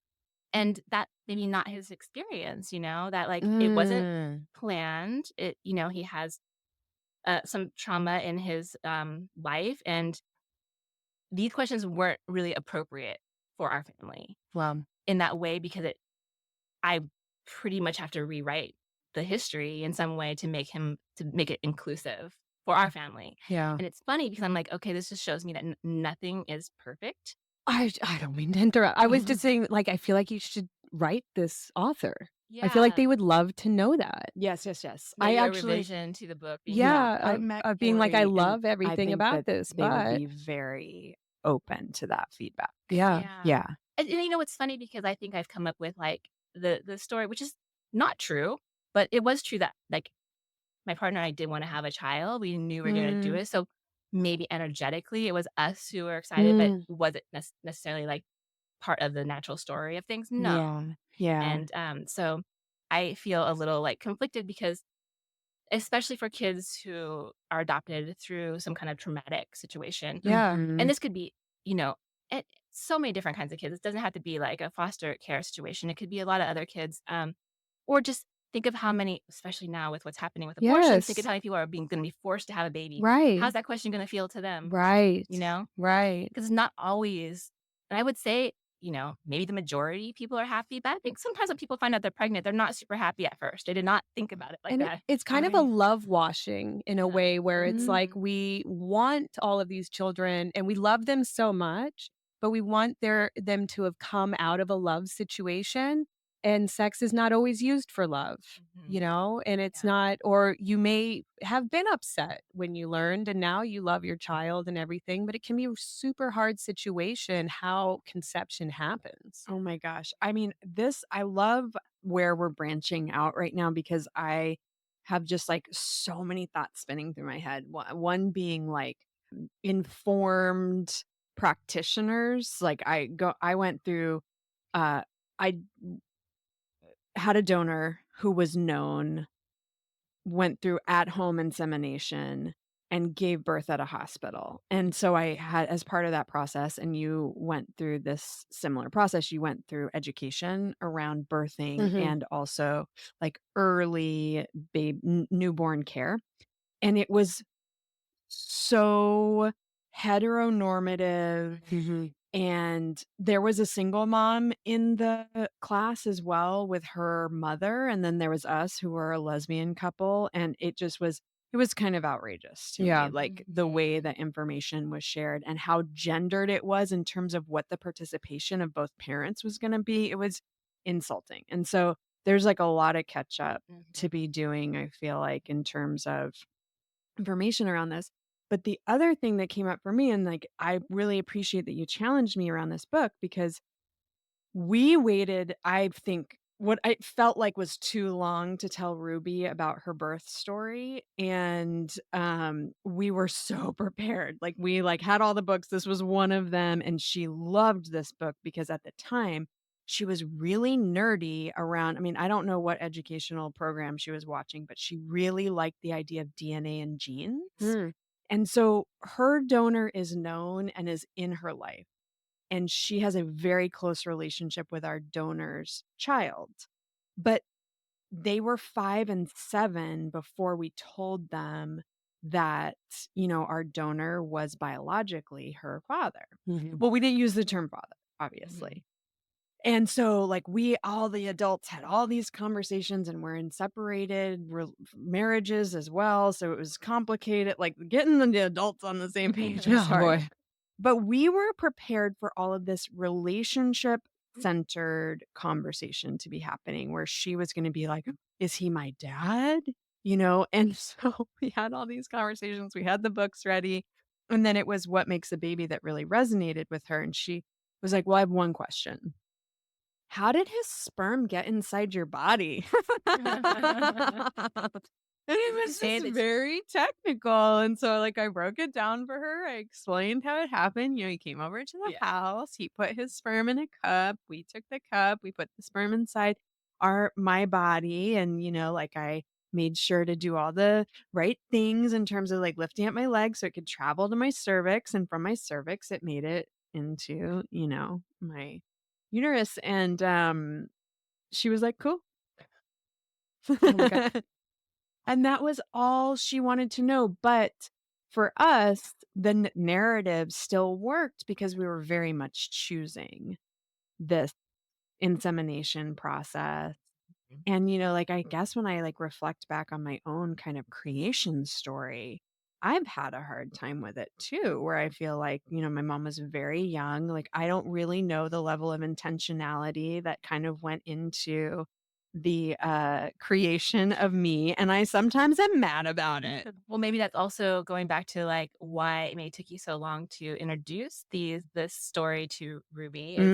Speaker 1: And that maybe not his experience, that, like, it wasn't
Speaker 2: Mm.
Speaker 1: planned. He has, some trauma in his, life, and these questions weren't really appropriate for our family
Speaker 2: Wow.
Speaker 1: in that way because I pretty much have to rewrite the history in some way to make it inclusive for our family.
Speaker 2: Yeah.
Speaker 1: And it's funny because I'm like, "Okay, this just shows me that nothing is perfect."
Speaker 2: I don't mean to interrupt. I was just saying, like, I feel like you should write this author. I feel like
Speaker 1: Yeah.
Speaker 2: they would love to know that.
Speaker 3: Yes, yes, yes. I
Speaker 1: Maybe a
Speaker 3: actually
Speaker 1: revision to the book being
Speaker 3: yeah,
Speaker 1: more
Speaker 3: I
Speaker 2: Yeah,
Speaker 3: met
Speaker 2: of being like, "I
Speaker 3: Cory, and
Speaker 2: love
Speaker 3: I
Speaker 2: everything
Speaker 3: think
Speaker 2: about
Speaker 3: that
Speaker 2: this,
Speaker 3: they would
Speaker 2: but"
Speaker 3: be very open to that feedback.
Speaker 2: Yeah.
Speaker 1: Yeah.
Speaker 3: Yeah.
Speaker 1: And it's funny because I think I've come up with, like, the story, which is not true, but it was true that, like, my partner and I did wanna have a child. We knew we were gonna do
Speaker 2: Mm,
Speaker 1: it, so maybe energetically, it was us who were excited, but
Speaker 2: mm,
Speaker 1: was it necessarily, like, part of the natural story of things? No.
Speaker 3: Yeah. Yeah.
Speaker 1: And, so I feel a little, like, conflicted because especially for kids who are adopted through some kind of traumatic situation,
Speaker 2: yeah.
Speaker 1: and
Speaker 3: Mhm.
Speaker 1: this could be, you know, so many different kinds of kids. It doesn't have to be like a foster care situation. It could be a lot of other kids. Or just think of how many, especially now with what's happening with abortions, think of
Speaker 2: Yes.
Speaker 1: how many people are being going to be forced to have a baby.
Speaker 2: Right.
Speaker 1: How's that question going to feel to them?
Speaker 2: Right.
Speaker 1: You know,
Speaker 2: Right.
Speaker 1: because it's not always, and I would say, maybe the majority people are happy, but I think sometimes when people find out they're pregnant, they're not super happy at first. They did not think about it like
Speaker 2: And
Speaker 1: that.
Speaker 2: it's kind of a
Speaker 3: I
Speaker 2: love washing in a
Speaker 1: Yeah.
Speaker 2: way where it's like
Speaker 3: mhm.
Speaker 2: we want all of these children and we love them so much, but we want them to have come out of a love situation. And sex is not always used for love,
Speaker 1: Mhm.
Speaker 2: and it's
Speaker 1: Yeah.
Speaker 2: not, or you may have been upset when you learned and now you love your child and everything, but it can be a super hard situation how conception happens.
Speaker 3: Oh my gosh. I mean, I love where we're branching out right now because I have just like so many thoughts spinning through my head. One being like informed practitioners. Like I went through, uh, I had a donor who was known, went through at-home insemination, and gave birth at a hospital. And so I had, as part of that process, and you went through this similar process, you went through education around birthing
Speaker 2: Mhm.
Speaker 3: and also like early newborn care. And it was so heteronormative,
Speaker 2: Mhm.
Speaker 3: and there was a single mom in the class as well with her mother, and then there was us who were a lesbian couple, and it was kind of outrageous to me,
Speaker 2: Yeah.
Speaker 3: like, the way
Speaker 1: Mhm.
Speaker 3: that information was shared and how gendered it was in terms of what the participation of both parents was gonna be. It was insulting, and so there's, like, a lot of catch up to
Speaker 1: Mhm.
Speaker 3: be doing, I feel like, in terms of information around this. But the other thing that came up for me, and like, I really appreciate that you challenged me around this book because we waited, I think, what I felt like was too long to tell Ruby about her birth story. And we were so prepared. Like we like had all the books. This was one of them. And she loved this book because at the time she was really nerdy around. I mean, I don't know what educational program she was watching, but she really liked the idea of DNA and genes.
Speaker 2: Mm.
Speaker 3: And so her donor is known and is in her life, and she has a very close relationship with our donor's child. But they were 5 and 7 before we told them that, our donor was biologically her father.
Speaker 2: Mhm.
Speaker 3: Well, we didn't use the term father,
Speaker 1: Mhm.
Speaker 3: obviously. And so, like, we all the adults had all these conversations, and we're in separated marriages as well. So it was complicated. Like, getting the adults on the same page was
Speaker 2: Oh
Speaker 3: hard.
Speaker 2: boy.
Speaker 3: But we were prepared for all of this relationship centered conversation to be happening where she was going to be like, is he my dad? And so we had all these conversations. We had the books ready. And then it was what makes a baby that really resonated with her. And she was like, well, I have one question. How did his sperm get inside your body? And it was
Speaker 1: Say
Speaker 3: just
Speaker 1: that
Speaker 3: very technical, and so, like, I broke it down for her, I explained how it happened, he came over to the
Speaker 1: yeah.
Speaker 3: house, he put his sperm in a cup, we took the cup, we put the sperm inside my body, and, like, I made sure to do all the right things in terms of, like, lifting up my legs so it could travel to my cervix, and from my cervix, it made it into, my uterus, and, she was like, "Cool."
Speaker 2: Oh my god.
Speaker 3: And that was all she wanted to know, but for us, the narrative still worked because we were very much choosing this insemination process. And, like, I guess when I, like, reflect back on my own kind of creation story, I've had a hard time with it too, where I feel like, my mom was very young. Like, I don't really know the level of intentionality that kind of went into the creation of me. And I sometimes am mad about it.
Speaker 1: Well, maybe that's also going back to like why it may took you so long to introduce this story to Ruby is,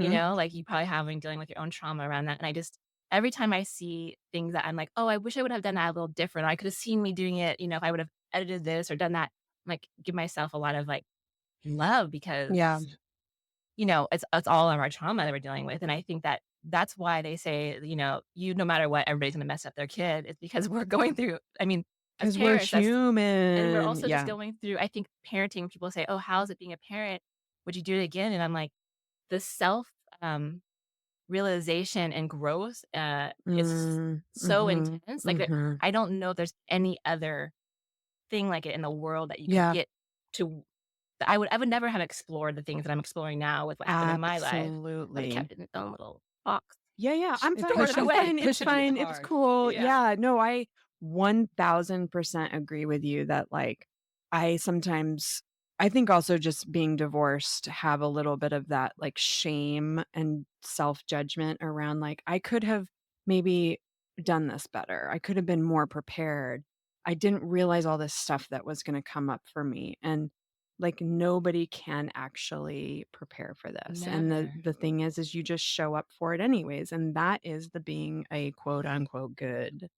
Speaker 3: Mm-hmm.
Speaker 1: like you probably have been dealing with your own trauma around that. And I just every time I see things that I'm like, oh, I wish I would have done that a little different. Or I could have seen me doing it, if I would have edited this or done that. Like give myself a lot of like love
Speaker 2: Yeah.
Speaker 1: because it's all of our trauma that we're dealing with. And I think that that's why they say, no matter what, everybody's gonna mess up their kid. It's because we're going through I mean, as
Speaker 3: Because we're
Speaker 1: parents, and we're
Speaker 3: human.
Speaker 1: also just
Speaker 3: Yeah.
Speaker 1: going through I think parenting, people say, "Oh, how's it being a parent? Would you do it again?" And I'm like, the self, realization and growth, is so
Speaker 3: Mm-hmm.
Speaker 1: intense. Like,
Speaker 3: Mm-hmm.
Speaker 1: I don't know if there's any other thing like it in the world that you could
Speaker 2: Yeah.
Speaker 1: get to I would never have explored the things that I'm exploring now with what happened in my life. I would've
Speaker 3: Absolutely.
Speaker 1: kept it in its own little box,
Speaker 3: Yeah, yeah, I'm
Speaker 2: It
Speaker 3: fine,
Speaker 1: stored it
Speaker 2: pushes
Speaker 1: away.
Speaker 3: it's
Speaker 2: pushes you
Speaker 3: fine, it's
Speaker 2: hard.
Speaker 3: cool.
Speaker 1: Yeah.
Speaker 3: Yeah, no, I 1000% agree with you that, like, I sometimes I think also just being divorced have a little bit of that, like, shame and self-judgment around, like, I could have maybe done this better. I could have been more prepared. I didn't realize all this stuff that was gonna come up for me, and, like, nobody can actually prepare for this, and the
Speaker 1: Never.
Speaker 3: the thing is you just show up for it anyways, and that is the being a quote unquote good.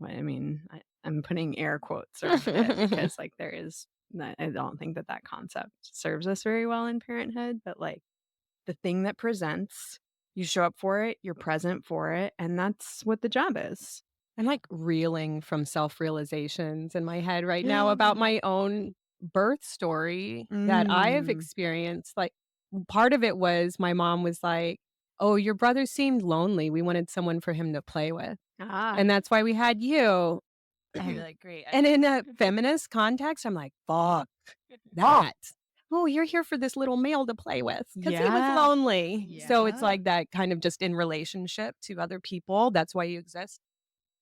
Speaker 3: Well, I mean, I'm putting air quotes around it because, like, there is I don't think that concept serves us very well in parenthood, but, like, the thing that presents, you show up for it, you're present for it, and that's what the job is.
Speaker 2: I'm like reeling from self-realizations in my head right now about my own birth story that I have
Speaker 3: Mm.
Speaker 2: experienced. Like part of it was my mom was like, "Oh, your brother seemed lonely. We wanted someone for him to play with.
Speaker 3: Ah.
Speaker 2: And that's why we had you."
Speaker 1: I'd be like, "Great."
Speaker 2: And in a feminist context, I'm like, "Fuck that. Oh, you're here for this little male to play with because he was
Speaker 3: Yeah.
Speaker 2: lonely." So it's
Speaker 3: Yeah.
Speaker 2: like that kind of just in relationship to other people. That's why you exist.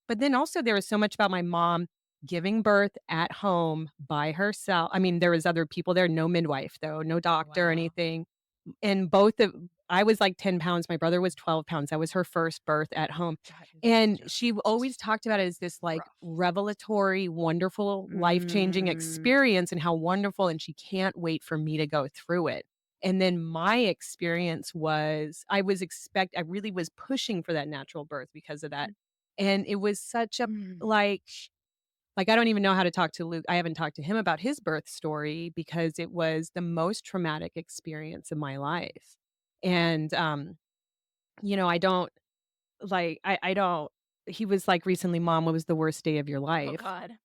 Speaker 2: But then also there was so much about my mom giving birth at home by herself. I mean, there was other people there, no midwife though, no doctor or
Speaker 1: Wow.
Speaker 2: anything. And both of I was like 10 pounds, my brother was 12 pounds. That was her first birth at home.
Speaker 1: That is
Speaker 2: And
Speaker 1: just
Speaker 2: she always talked about it as this like
Speaker 1: rough.
Speaker 2: revelatory, wonderful, life-changing
Speaker 3: Mm.
Speaker 2: experience and how wonderful and she can't wait for me to go through it. And then my experience was I really was pushing for that natural birth because of that. And it was such a
Speaker 3: Mm.
Speaker 2: like I don't even know how to talk to Luke. I haven't talked to him about his birth story because it was the most traumatic experience of my life. And I don't I don't he was like recently, "Mom, what was the worst day of your
Speaker 1: Oh
Speaker 2: life?"
Speaker 1: god.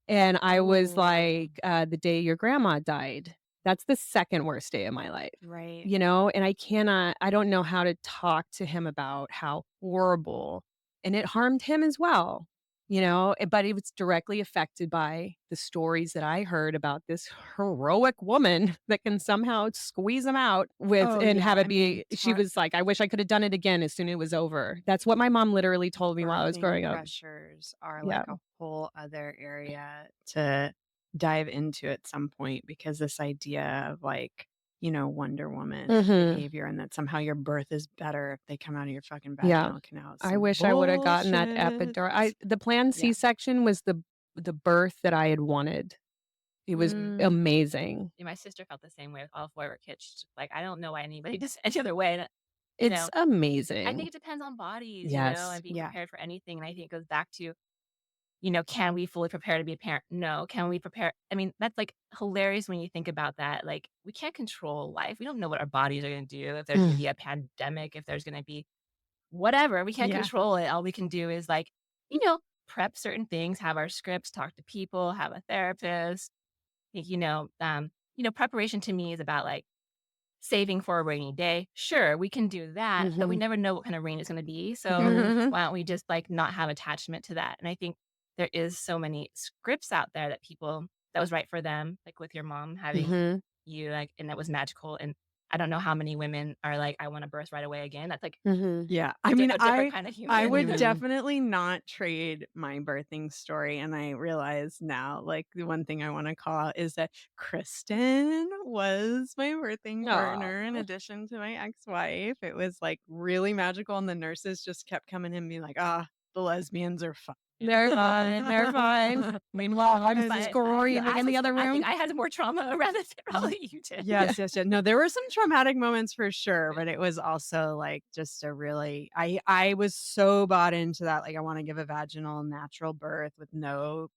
Speaker 2: And I was
Speaker 3: Oh.
Speaker 2: like, "The day your grandma died. That's the second worst day of my life."
Speaker 1: Right.
Speaker 2: And I don't know how to talk to him about how horrible and it harmed him as well. but it was directly affected by the stories that I heard about this heroic woman that can somehow squeeze them out with
Speaker 3: Oh,
Speaker 2: and
Speaker 3: yeah.
Speaker 2: have it
Speaker 3: I mean,
Speaker 2: be she was like, "I wish I could have done it again as soon as it was over." That's what my mom literally told me while I was
Speaker 3: birthing
Speaker 2: growing up.
Speaker 3: pressures are like
Speaker 2: Yeah.
Speaker 3: a whole other area to dive into at some point because this idea of like, Wonder Woman
Speaker 2: Mhm.
Speaker 3: behavior and that somehow your birth is better if they come out of your fucking
Speaker 2: Yeah.
Speaker 3: vaginal canal is
Speaker 2: I
Speaker 3: some
Speaker 2: wish I would have gotten that
Speaker 3: bullshit.
Speaker 2: epidural. The planned
Speaker 3: Yeah.
Speaker 2: C-section was the birth that I had wanted. It was
Speaker 1: Mm.
Speaker 2: amazing.
Speaker 1: Yeah, my sister felt the same way with all 4 of her kids. She's like, "I don't know why anybody does any other way." And, you
Speaker 2: It's
Speaker 1: know, I think
Speaker 2: amazing.
Speaker 1: it depends on bodies,
Speaker 2: Yes.
Speaker 1: and being
Speaker 3: Yeah.
Speaker 1: prepared for anything. And I think it goes back to, can we fully prepare to be a parent? No. Can we prepare? I mean, that's like hilarious when you think about that. Like, we can't control life. We don't know what our bodies are going to do, if there's going to
Speaker 2: Mm.
Speaker 1: be a pandemic, if there's going to be whatever. We can't
Speaker 3: Yeah.
Speaker 1: control it. All we can do is like, prep certain things, have our scripts, talk to people, have a therapist. Think, preparation to me is about like saving for a rainy day. Sure, we can do that, but we
Speaker 2: Mhm.
Speaker 1: never know what kind of rain it's gonna be, so
Speaker 2: Mhm.
Speaker 1: why don't we just, like, not have attachment to that? And I think there is so many scripts out there that was right for them, like with your mom having
Speaker 2: Mhm.
Speaker 1: you, like, and that was magical. And I don't know how many women are like, "I wanna birth right away again." That's like
Speaker 2: Mhm.
Speaker 3: Yeah. I mean,
Speaker 1: a different
Speaker 3: I
Speaker 1: kind of
Speaker 3: I
Speaker 1: human,
Speaker 3: would definitely not trade my birthing story, and I realize now, like, the one thing I wanna call out is that Kristen was my birthing
Speaker 2: Aw.
Speaker 3: partner in addition to my ex-wife. It was, like, really magical, and the nurses just kept coming in and being like, "Ah, the lesbians are fine."
Speaker 2: They're fine, they're fine. Meanwhile, I'm
Speaker 3: And
Speaker 1: But no,
Speaker 2: screaming in the other
Speaker 1: I think
Speaker 2: room.
Speaker 1: I had more trauma rather than
Speaker 3: Ye
Speaker 1: probably you did.
Speaker 2: Yeah.
Speaker 3: Yes, yes, yeah. No, there were some traumatic moments for sure, but it was also, like, just a really I was so bought into that, like, I wanna give a vaginal natural birth with no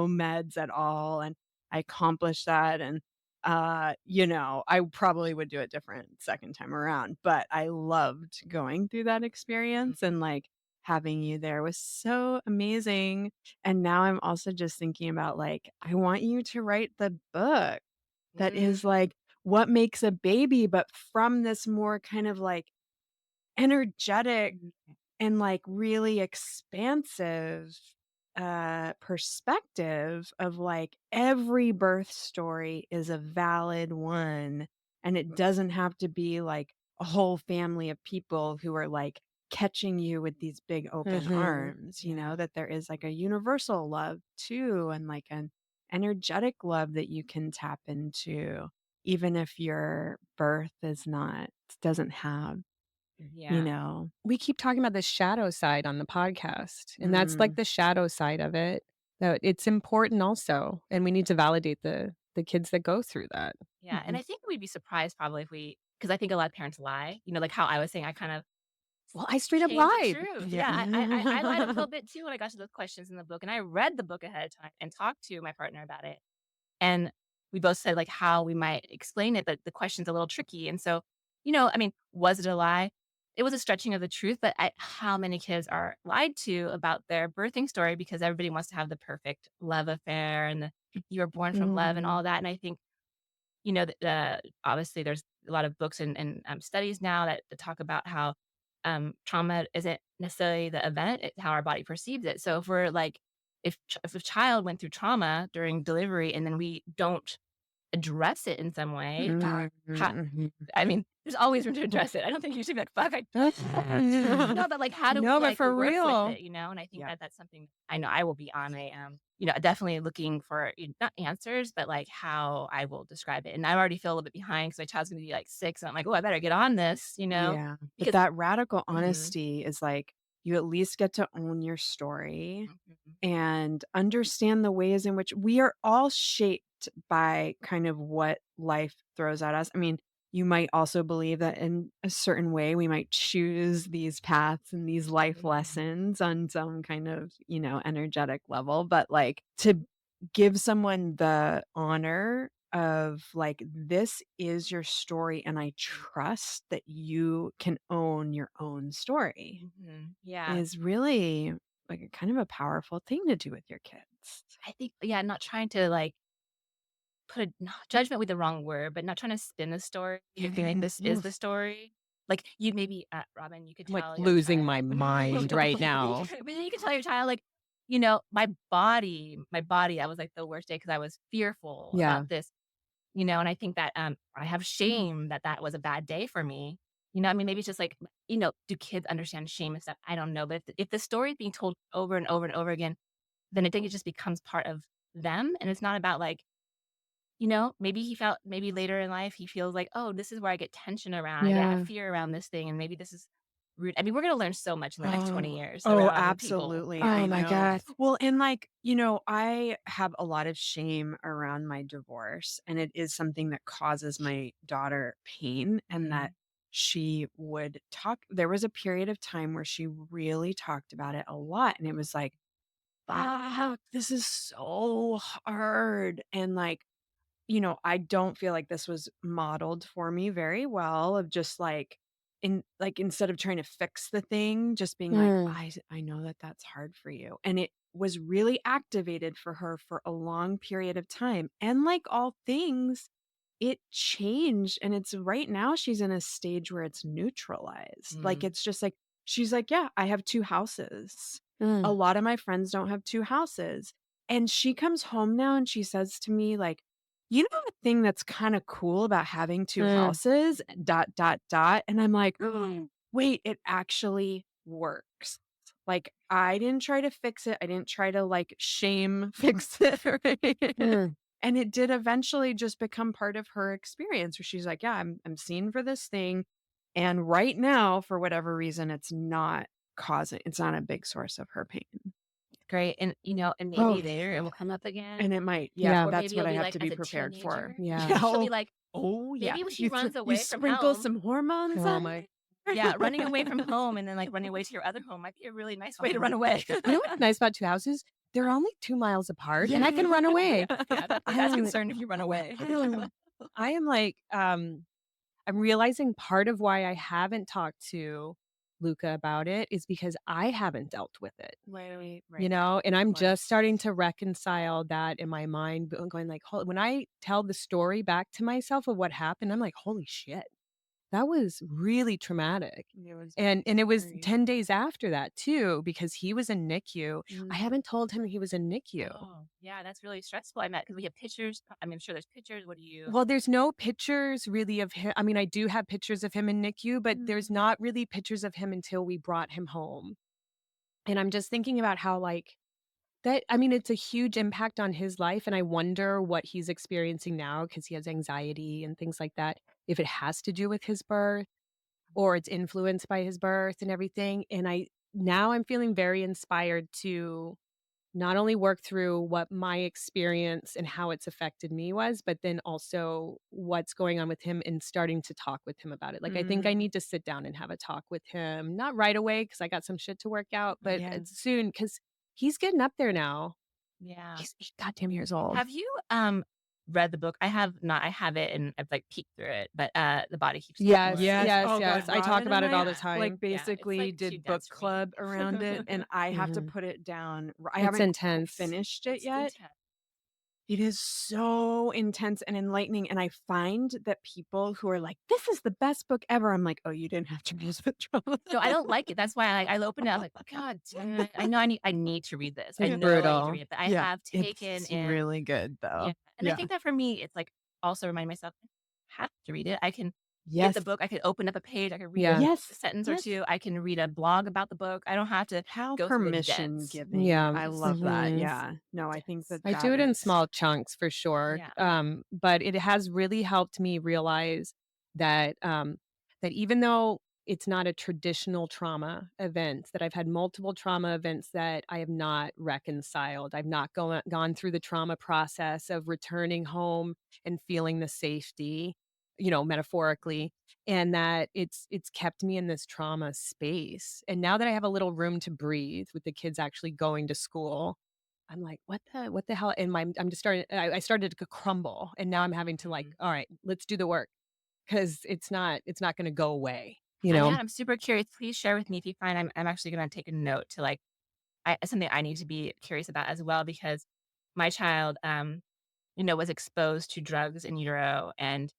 Speaker 3: meds at all, and I accomplished that, and, I probably would do it different second time around, but I loved going through that experience, and, like, having you there was so amazing, and now I'm also just thinking about, like, I want you to write the book that is
Speaker 1: Mhm.
Speaker 3: like what makes a baby, but from this more kind of like energetic and like really expansive perspective of like every birth story is a valid one and it doesn't have to be like a whole family of people who are like catching you with these big open
Speaker 2: Mhm.
Speaker 3: arms,
Speaker 1: Yeah.
Speaker 3: that there is like a universal love too and like an energetic love that you can tap into even if your birth is not doesn't have you
Speaker 1: Yeah.
Speaker 3: know
Speaker 2: We keep talking about the shadow side on the podcast, and that's like
Speaker 3: mm.
Speaker 2: the shadow side of it. That it's important also, and we need to validate the kids that go through that.
Speaker 1: Yeah, and
Speaker 3: Mhm.
Speaker 1: I think we'd be surprised probably if because I think a lot of parents lie, like how I was saying, I kind of
Speaker 2: Well, I straight up
Speaker 1: changed the
Speaker 2: lied.
Speaker 1: truth.
Speaker 3: Yeah.
Speaker 1: Yeah, I lied a little bit too when I got to those questions in the book, and I read the book ahead of time and talked to my partner about it, and we both said, like, how we might explain it, but the question's a little tricky. And so, I mean, was it a lie? It was a stretching of the truth, but how many kids are lied to about their birthing story because everybody wants to have the perfect love affair and you were born from love and all
Speaker 3: Mhm.
Speaker 1: that. And I think, obviously there's a lot of books and studies now that talk about how trauma isn't necessarily the event, it's how our body perceives it. So if we're like, if a child went through trauma during delivery and then we don't address it in some way,
Speaker 3: Mhm.
Speaker 1: how,
Speaker 3: Mhm.
Speaker 1: I mean, there's always room to address it. I don't think you should be like, fuck, no, but like, how do we
Speaker 2: No, but
Speaker 1: like
Speaker 2: for
Speaker 1: work with
Speaker 2: real.
Speaker 1: it, And I think
Speaker 3: Yeah.
Speaker 1: that that's something I know I will be on definitely looking for not answers, but like how I will describe it. And I already feel a little bit behind because my child's gonna be like 6, and I'm like, oh, I better get on this,
Speaker 3: Yeah, but
Speaker 1: because
Speaker 3: that radical
Speaker 1: Mhm,
Speaker 3: honesty is like, you at least get to own your story
Speaker 1: mhm,
Speaker 3: and understand the ways in which we are all shaped by kind of what life throws at us. I mean, you might also believe that in a certain way we might choose these paths and these life
Speaker 1: mhm,
Speaker 3: lessons on some kind of, energetic level, but like to give someone the honor of like this is your story and I trust that you can own your own story
Speaker 1: yeah.
Speaker 3: is really like a kind of a powerful thing to do with your kids.
Speaker 1: I think, yeah, not trying to like put a no, judgment with the wrong word, but not trying to spin the story and being like, "This is the story." Like, you maybe, Robin, you could
Speaker 2: I'm like
Speaker 1: tell your
Speaker 2: losing
Speaker 1: child
Speaker 2: my mind right now.
Speaker 1: but then you could tell your child, like, my body, that was, like, the worst day because I was fearful
Speaker 3: Yeah.
Speaker 1: about this, and I think that, I have shame that that was a bad day for me. I mean, maybe it's just, like, do kids understand shame and stuff? I don't know, but if the story is being told over and over and over again, then I think it just becomes part of them, and it's not about, like, maybe later in life, he feels like, "Oh, this is where I get tension around. I have
Speaker 3: Yeah.
Speaker 1: fear around this thing, and maybe this is rude." I mean, we're gonna learn so much in the next 20
Speaker 3: Oh.
Speaker 1: years
Speaker 3: Oh,
Speaker 1: around people.
Speaker 3: absolutely.
Speaker 2: Oh
Speaker 3: I
Speaker 2: my
Speaker 3: know.
Speaker 2: god.
Speaker 3: Well, and I have a lot of shame around my divorce, and it is something that causes my daughter pain, and that
Speaker 1: Mhm.
Speaker 3: she would talk. There was a period of time where she really talked about it a lot, and it was like, fuck, this is so hard. And I don't feel like this was modeled for me very well, of just instead of trying to fix the thing, just being like,
Speaker 2: Mm,
Speaker 3: I know that that's hard for you. And it was really activated for her for a long period of time. And like all things, it changed, and it's right now she's in a stage where it's neutralized. Like,
Speaker 1: Mm.
Speaker 3: it's just like she's like, "Yeah, I have 2 houses. A
Speaker 2: mm,
Speaker 3: lot of my friends don't have 2 houses." And she comes home now and she says to me like, "You know the thing that's kinda cool about having 2
Speaker 2: mm,
Speaker 3: houses, dot, dot, dot." And I'm like, "Wait, it actually works." Like, I didn't try to fix it. I didn't try to, like, shame fix it, right?
Speaker 2: mm.
Speaker 3: And it did eventually just become part of her experience where she's like, "Yeah, I'm seen for this thing, and right now, for whatever reason, it's not a big source of her pain."
Speaker 1: Great, and
Speaker 3: Oh,
Speaker 1: maybe later it will come up
Speaker 3: and
Speaker 1: again,
Speaker 3: it might. Yeah,
Speaker 2: Yeah.
Speaker 1: or
Speaker 3: that's
Speaker 1: maybe
Speaker 3: what
Speaker 1: it'll
Speaker 3: I
Speaker 1: be,
Speaker 3: have
Speaker 1: like,
Speaker 3: to
Speaker 1: as
Speaker 3: be
Speaker 1: a
Speaker 3: prepared for.
Speaker 1: teenager.
Speaker 3: Yeah.
Speaker 1: She'll be
Speaker 3: Oh,
Speaker 1: like,
Speaker 3: oh, yeah.
Speaker 1: maybe when she
Speaker 3: You th
Speaker 1: runs
Speaker 3: you
Speaker 1: away from
Speaker 3: sprinkle
Speaker 1: home.
Speaker 3: some hormones
Speaker 2: Oh
Speaker 3: on
Speaker 2: my.
Speaker 1: Yeah, running away from home and then, like, running away to your other home might be a really nice way to run away.
Speaker 2: You know what's nice about 2 houses? They're only 2 miles apart, and I
Speaker 3: Yeah.
Speaker 2: can run away.
Speaker 1: Yeah, not be
Speaker 2: I
Speaker 1: as
Speaker 2: am
Speaker 1: concerned if you run away.
Speaker 2: I am like, I'm realizing part of why I haven't talked to Luca about it is because I haven't dealt with it,
Speaker 3: Right.
Speaker 2: and
Speaker 3: Of
Speaker 2: I'm just
Speaker 3: course.
Speaker 2: starting to reconcile that in my mind, but I'm going like, "Hol" when I tell the story back to myself of what happened, I'm like, "Holy shit, that was really traumatic."
Speaker 3: It was
Speaker 2: And it was
Speaker 3: very
Speaker 2: 10 days after that too because he was in NICU. I
Speaker 3: mm.
Speaker 2: haven't told him he was in NICU.
Speaker 1: Oh, yeah, that's really stressful, I met because we have pictures. I mean, I'm sure there's pictures. What do you
Speaker 2: Well, there's no pictures really of him. I mean, I do have pictures of him in NICU, but there's
Speaker 3: Mm.
Speaker 2: not really pictures of him until we brought him home. And I'm just thinking about how, like, that I mean, it's a huge impact on his life, and I wonder what he's experiencing now because he has anxiety and things like that, if it has to do with his birth or it's influenced by his birth and everything. And I'm feeling very inspired to not only work through what my experience and how it's affected me was, but then also what's going on with him and starting to talk with him about it. Like, I think I
Speaker 3: Mm.
Speaker 2: need to sit down and have a talk with him, not right away because I got some shit to work out, but
Speaker 3: Yeah.
Speaker 2: soon because he's getting up there now.
Speaker 1: Yeah.
Speaker 2: He's goddamn years old.
Speaker 1: Have you, read the book? I have not. I have it and I've, like, peeked through it, but, The Body Keeps the
Speaker 2: Yes,
Speaker 1: Score.
Speaker 3: Yes.
Speaker 2: yes,
Speaker 3: Oh
Speaker 2: yes.
Speaker 3: god,
Speaker 2: I talk
Speaker 3: Robin
Speaker 2: about
Speaker 3: and
Speaker 2: it all
Speaker 3: I,
Speaker 2: the
Speaker 1: Yeah.
Speaker 2: time.
Speaker 1: Yeah, it's,
Speaker 3: basically
Speaker 1: like, too
Speaker 3: did book
Speaker 1: dense for me.
Speaker 3: club around it, and I have to
Speaker 2: Mhm.
Speaker 3: put it down. I
Speaker 2: It's
Speaker 3: haven't quite
Speaker 2: intense.
Speaker 3: finished it
Speaker 1: It's
Speaker 3: yet.
Speaker 1: intense.
Speaker 3: It is so intense and enlightening, and I find that people who are like, "This is the best book ever," I'm like, "Oh, you didn't have to raise with trauma."
Speaker 1: No, I don't like it. That's why I opened it, I was like, "God damn it. I know I need to read this. I
Speaker 2: It's
Speaker 1: know I need to
Speaker 2: brutal.
Speaker 1: read it." But I
Speaker 3: Yeah,
Speaker 1: have taken
Speaker 3: it's
Speaker 1: in.
Speaker 3: really good
Speaker 1: Yeah,
Speaker 3: though.
Speaker 1: and I
Speaker 3: Yeah.
Speaker 1: think that for me, it's, like, also reminding myself, I have to read it. I can get the
Speaker 3: Yes.
Speaker 1: book, I could open up a page, I could read
Speaker 2: Yeah.
Speaker 1: a
Speaker 3: Yes.
Speaker 1: sentence or
Speaker 3: Yes.
Speaker 1: 2, I can read a blog about the book. I don't have to
Speaker 3: How
Speaker 1: go through the
Speaker 3: permission
Speaker 1: dense.
Speaker 3: giving.
Speaker 2: Yeah.
Speaker 3: I
Speaker 1: It's
Speaker 3: love that.
Speaker 2: Mhm.
Speaker 3: Yeah. No, I think
Speaker 1: dense.
Speaker 3: that
Speaker 2: I do
Speaker 3: that
Speaker 2: it in
Speaker 3: is
Speaker 2: small chunks for sure.
Speaker 1: Yeah.
Speaker 2: But it has really helped me realize that that even though it's not a traditional trauma event, that I've had multiple trauma events that I have not reconciled. I've not gone through the trauma process of returning home and feeling the safety, metaphorically, and that it's kept me in this trauma space. And now that I have a little room to breathe with the kids actually going to school, I'm like, "What the hell?" And I'm just starting I started to crumble, and now I'm having to, like,
Speaker 1: Mhm.
Speaker 2: "All right, let's do the work because it's not gonna go away," you
Speaker 1: Yeah,
Speaker 2: know?
Speaker 1: I'm super curious. Please share with me if you find I'm actually gonna take a note to, like, something I need to be curious about as well because my child, was exposed to drugs in utero and